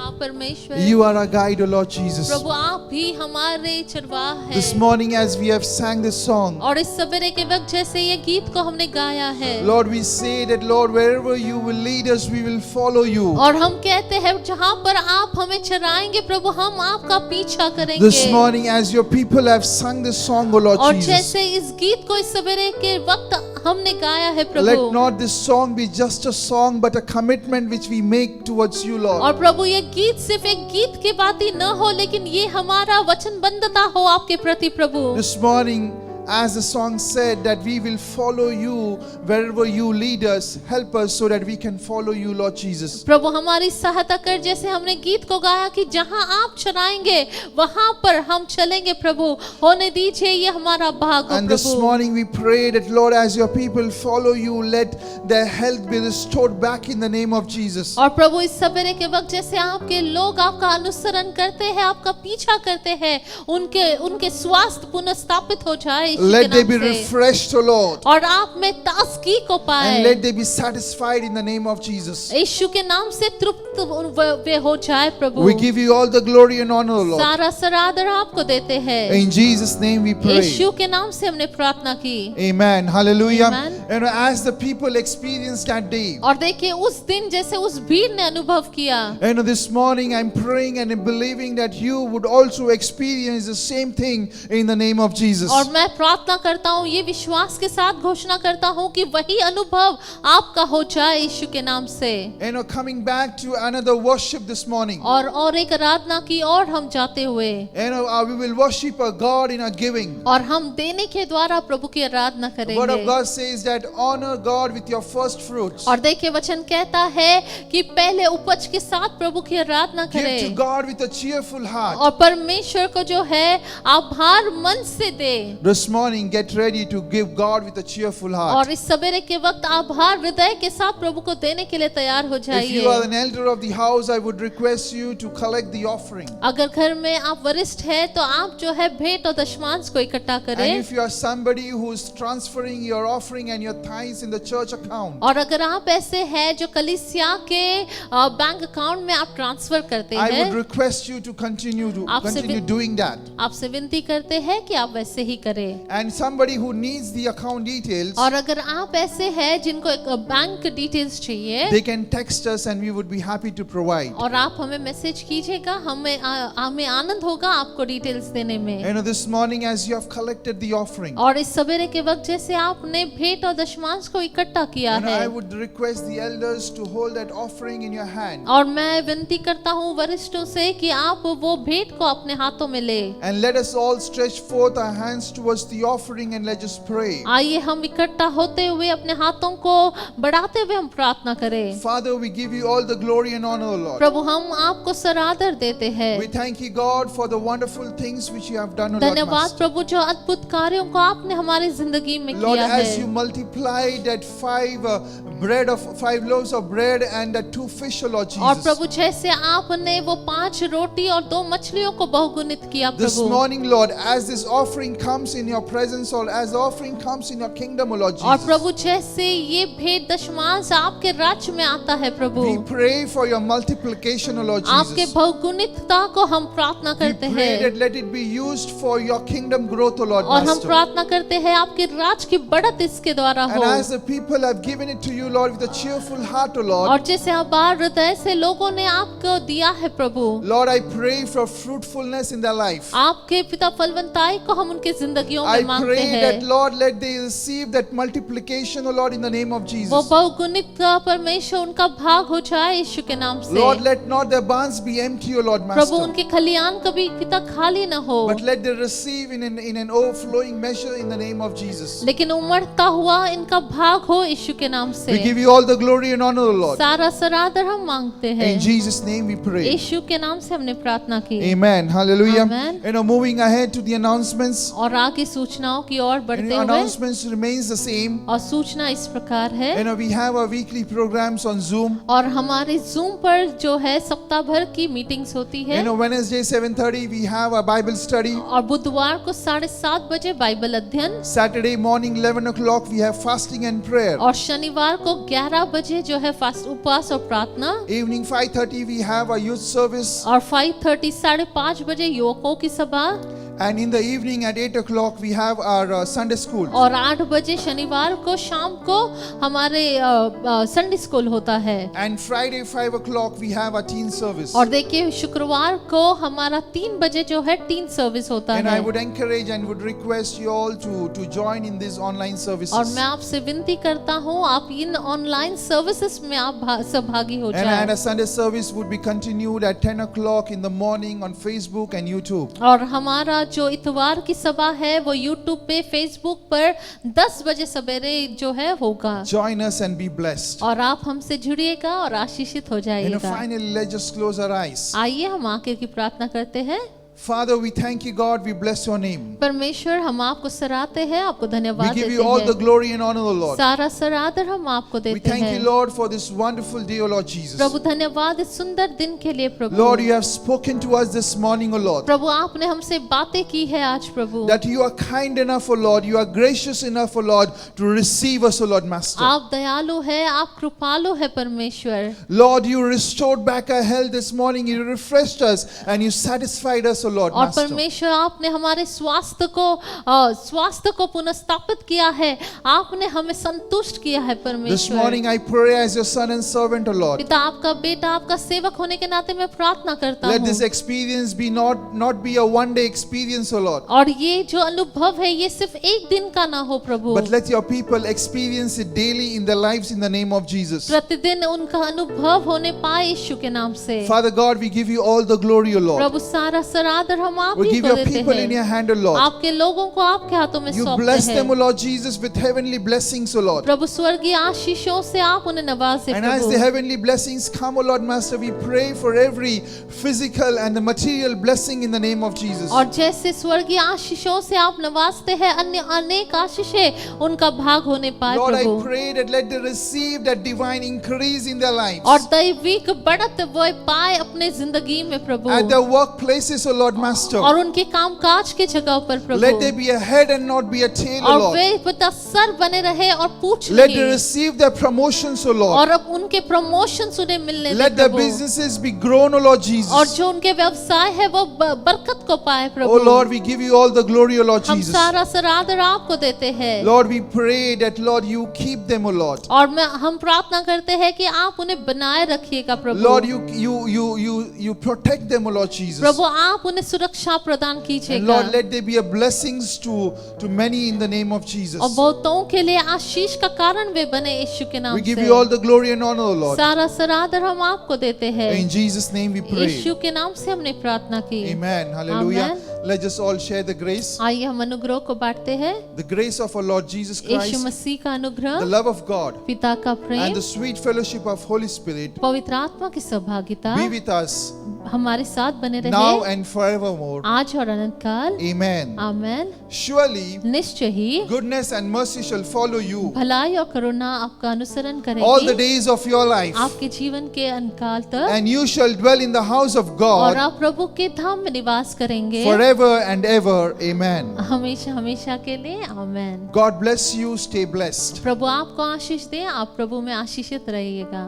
हाँ परमेश्वर, You are our guide, O Lord Jesus. प्रभु आप भी हमारे चरवाह हैं। This morning, as we have sang this song, और इस सवेरे के वक्त जैसे ये गीत को हमने गाया है Lord, we say that, Lord, wherever you will lead us, we will follow you. और हम कहते हैं जहाँ पर आप हमें चराएंगे प्रभु हम आपका पीछा करेंगे। This morning, as your people have sung this song, O Lord और Jesus, जैसे इस गीत को इस सवेरे के वक्त हमने गाया है let Prabhu, not this song be just a song, but a commitment which we make towards you, Lord. और प्रभु ये गीत सिर्फ एक गीत की बात ही न हो लेकिन ये हमारा वचनबद्धता हो आपके प्रति प्रभु। This morning, as the song said, that we will follow you wherever you lead us. Help us so that we can follow you, Lord Jesus. प्रभु हमारी सहायता कर, जैसे हमने गीत को गाया कि जहां आप चलाएंगे वहां पर हम चलेंगे प्रभु, होने दीजिए ये हमारा भाग हो And this Prabhu. morning we pray that, Lord, as your people follow you, let their health be restored back in the name of Jesus. और प्रभु इस सवेरे के वक्त जैसे आपके लोग आपका अनुसरण करते हैं, आपका पीछा करते हैं, उनके स्वास्थ्य पुनर्स्थापित हो जाए यीशु के Let they be नाम से। refreshed, O Lord, और आप में ताजगी को and पाए, let they be satisfied in the name of Jesus. यीशु के नाम से तृप्त वे हो जाए प्रभु। We give you all the glory and honor, O Lord. सारा सरादर आपको देते हैं, In Jesus' name we pray. यीशु के नाम से हमने प्रार्थना की। Amen. Hallelujah. Amen. And as the people experienced that day, और देखिए उस दिन जैसे उस भीड़ ने अनुभव किया, and this morning I'm praying and I'm believing that you would also experience the same thing in the name of Jesus. और मैं प्रार्थना करता हूँ, ये विश्वास के साथ घोषणा करता हूँ कि वही अनुभव आपका हो जाए यीशु के नाम से। Coming back to another worship this morning, और एक आराधना की और हम जाते हुए, we will worship our God in our giving. और हम देने के द्वारा प्रभु की आराधना The word of करेंगे। God says that honor God with your first fruits. और देखिए वचन कहता है कि पहले उपज के साथ प्रभु की आराधना Give to करें God with a cheerful heart. और परमेश्वर को जो है आभार मन से दे। This morning, get ready to give God with a cheerful heart. और इस सवेरे के वक्त आभार हृदय के साथ प्रभु को देने के लिए तैयार हो If you are जाइए। an elder of the house, I would request you to collect the offering. अगर घर में आप वरिष्ठ हैं तो आप जो है भेंट और दशमांश को इकट्ठा And करें। if you are somebody who is transferring your offering and your tithes in the church account, और अगर आप ऐसे हैं जो कलीसिया के बैंक अकाउंट में आप ट्रांसफर करते I would हैं, request you to continue doing that. आपसे विनती करते हैं कि आप वैसे ही करें। And somebody who needs the account details, और अगर आप ऐसे हैं जिनको एक बैंक डिटेल्स चाहिए, they can text us and we would be happy to provide. और आप हमें मैसेज कीजिएगा, हमें आनंद होगा आपको डिटेल्स देने में। You know, this morning as you have collected the offering, और इस सवेरे के वक्त जैसे आपने भेंट और दशमांश को इकट्ठा किया and है, I would request the elders to hold that offering in your hand और मैं विनती करता हूँ वरिष्ठों से कि आप वो भेंट को अपने हाथों में ले। and let us all stretch forth our hands towards the offering and let us pray. आइए हम इकट्ठा होते हुए अपने हाथों को बढ़ाते हुए हम प्रार्थना करें। Father, we give you all the glory and honor, Lord. प्रभु हम आपको सरादर देते हैं। We thank you, God, for the wonderful things which you have done, O Lord धन्यवाद Master. प्रभु जो अद्भुत कार्यों को आपने हमारी जिंदगी में Lord, किया as you है। multiplied that five loaves of bread and the 2 fish, O Lord और Jesus. प्रभु जैसे आपने वो 5 रोटी और 2 मछलियों को बहुगुणित किया This Prabhu, morning, Lord, as this offering comes in your presence, or as the offering comes in your kingdom, O Lord और Jesus, प्रभु जैसे ये भेंट दशमांश आपके राज्य में आता है प्रभु, we pray for your multiplication, O Lord आपके Jesus. बहुगुणितता को हम प्रार्थना We करते pray हैं। that let it be used for your kingdom growth, O Lord और हम Master. प्रार्थना करते हैं आपके राज की बढ़त इसके द्वारा And हो। as the people have given it to you, Lord, with a cheerful heart, O Lord, और जैसे आभार हृदय से लोगों ने आपको दिया है प्रभु, Lord, I pray for fruitfulness in their life. आपके पिता फलवंताई को हम उनके जिंदगियों I में मांगते pray that, हैं। Lord, let they receive that multiplication, O Lord, in the name of वो Jesus. बहुगुणित परमेश्वर उनका भाग हो जाए यीशु के नाम से। Lord, let not their barns be empty, O Lord Prabhu Master, उनके खलियान कभी पिता खाली न हो, but let they receive in an overflowing measure in the name of Jesus. लेकिन उमड़ता हुआ इनका भाग हो यीशु के नाम से। We give you all the glory and honor, O Lord. सारा सरादर हम मांगते हैं, In Jesus' name we pray. यीशु के नाम से हमने प्रार्थना की। Amen. Hallelujah. Amen. You know, moving ahead to the announcements. और आगे सूचनाओं की ओर And बढ़ते the हुए, announcements remains the same. और सूचना इस प्रकार है, You know, we have our weekly programs on Zoom. और हमारे जूम पर जो है सप्ताह भर की मीटिंग्स होती है, You know, Wednesday 7:30 we have a Bible study. और बुधवार को 7:30 बजे बाइबल अध्ययन, Saturday morning 11 o'clock we have fasting and prayer. और शनिवार को 11 बजे जो है फास्ट उपवास और प्रार्थना, Evening 5:30 we have a youth service. और 5:30 5:30 बजे युवकों की सभा, And in the evening at 8 o'clock we have our Sunday school. और 8 बजे शनिवार को शाम को हमारे संडे स्कूल होता है। And Friday 5 o'clock we have a teen service. और देखिए शुक्रवार को हमारा 3 बजे जो है टीन सर्विस होता And I है। would encourage and would request you all to join in these online और services. मैं आपसे विनती करता हूँ आप इन ऑनलाइन सर्विसेज में आप सहभागी हो And जाए। a Sunday service would be continued at 10 o'clock in the morning on Facebook and YouTube. और हमारा जो इतवार की सभा है वो यूट्यूब पे फेसबुक पर 10 बजे सवेरे जो है होगा। Join us and be blessed. और आप हमसे जुड़िएगा और आशीषित हो And जाइएगा। finally, let's just close our eyes. आइए हम आके की प्रार्थना करते हैं। Father, we thank you, God. We bless your name. परमेश्वर हम आपको सराहते हैं, आपको We धन्यवाद give देते you all the हैं। glory and honor, O Lord. सारा सरादर हम आपको We देते thank you, हैं। Lord, for this wonderful day, O Lord Jesus. प्रभु धन्यवाद इस सुंदर दिन के लिए प्रभु। Lord, you have spoken to us this morning, O Lord, प्रभु आपने हमसे बातें की है आज प्रभु। that you are kind enough, O Lord, you are gracious enough, O Lord, to receive us, O Lord, Master. आप दयालु है, आप कृपालु है परमेश्वर। Lord, you restored back our health this morning, you refreshed us, and you satisfied us, O Lord, और Master. परमेश्वर आपने हमारे स्वास्थ्य को पुनर्स्थापित किया है, आपने हमें संतुष्ट किया है This परमेश्वर। morning I pray as your son and servant, O Lord. पिता आपका बेटा आपका सेवक होने के नाते मैं प्रार्थना करता Let this हूँ, experience be not be a one-day experience, O Lord, और ये जो अनुभव है ये सिर्फ एक दिन का ना हो प्रभु, but let your people experience it daily in their lives in the name of Jesus. प्रतिदिन उनका अनुभव होने पाए यीशु के नाम से। Father God, we give you all the glory, O Lord. प्रभु सारा आराधना हम आप We ही give को your देते people in हैं। your hand, O Lord. आपके लोगों को आपके हाथों में You सौंपते bless them, O हैं। Lord Jesus, with heavenly blessings, O Lord. प्रभु स्वर्गीय आशीषों से आप उन्हें नवाजें And as the Prabhu. heavenly blessings come, O Lord Master, we pray for every physical and the material blessing in the name of Jesus. और जैसे स्वर्गीय आशीषों से आप नवाजते हैं, अन्य अनेक आशीषें उनका भाग होने पाए Lord, I Prabhu. pray that let they receive that divine increase in their lives. और दैविक बढ़त वो पाए अपने जिंदगी में प्रभु। At their workplaces, O Lord Master, और उनके कामकाज की जगह पर let they Prabhu. be a head and not be a tail, O और Lord. वे बता सर बने रहे और पूछ Let they नहीं। receive their promotions, O Lord. और अब उनके प्रमोशन उन्हें मिलने दे Let their Prabhu. businesses be grown, O Lord और Jesus. जो उनके व्यवसाय है वो बरकत को पाए Oh Prabhu. Lord, we give you all the glory, O Lord हम Jesus. सारा सरादर आपको देते हैं। Lord, we pray that, Lord, you keep them, O Lord. और हम प्रार्थना करते हैं कि आप उन्हें बनाए रखिएगा प्रभु। Lord, you protect them, O Lord Jesus. प्रभु आप उन्हें सुरक्षा प्रदान And कीजिएगा। Lord, let there be a blessings to many in the name of Jesus. और बहुतों के लिए आशीष का कारण वे बने यीशु के नाम We give से। you all the glory and honor, O Lord. सारा सरादर हम आपको देते हैं। In Jesus' name we pray. यीशु के नाम से हमने प्रार्थना की। Amen. Hallelujah. Amen. Let's just all share the grace. आइए हम अनुग्रह को बांटते हैं। The grace of our Lord Jesus Yeshu Christ, मसीह का the अनुग्रह, love of God, पिता का and Prem, the sweet fellowship of Holy Spirit पवित्र आत्मा की सहभागिता be with us हमारे साथ बने now रहे and forevermore. आज और अनंत काल। Amen. आमेन। Surely निश्चय ही goodness and mercy shall follow you भलाई और करुणा आपका अनुसरण all the करेगी days of your life, आपके जीवन के अंतकाल तक, and you shall dwell in the house of और God आप प्रभु के धाम में निवास करेंगे forever and ever. Amen. हमेशा हमेशा के लिए। आमेन। God bless you. Stay blessed. प्रभु आपको आशीष दे। आप प्रभु में आशीषित रहिएगा।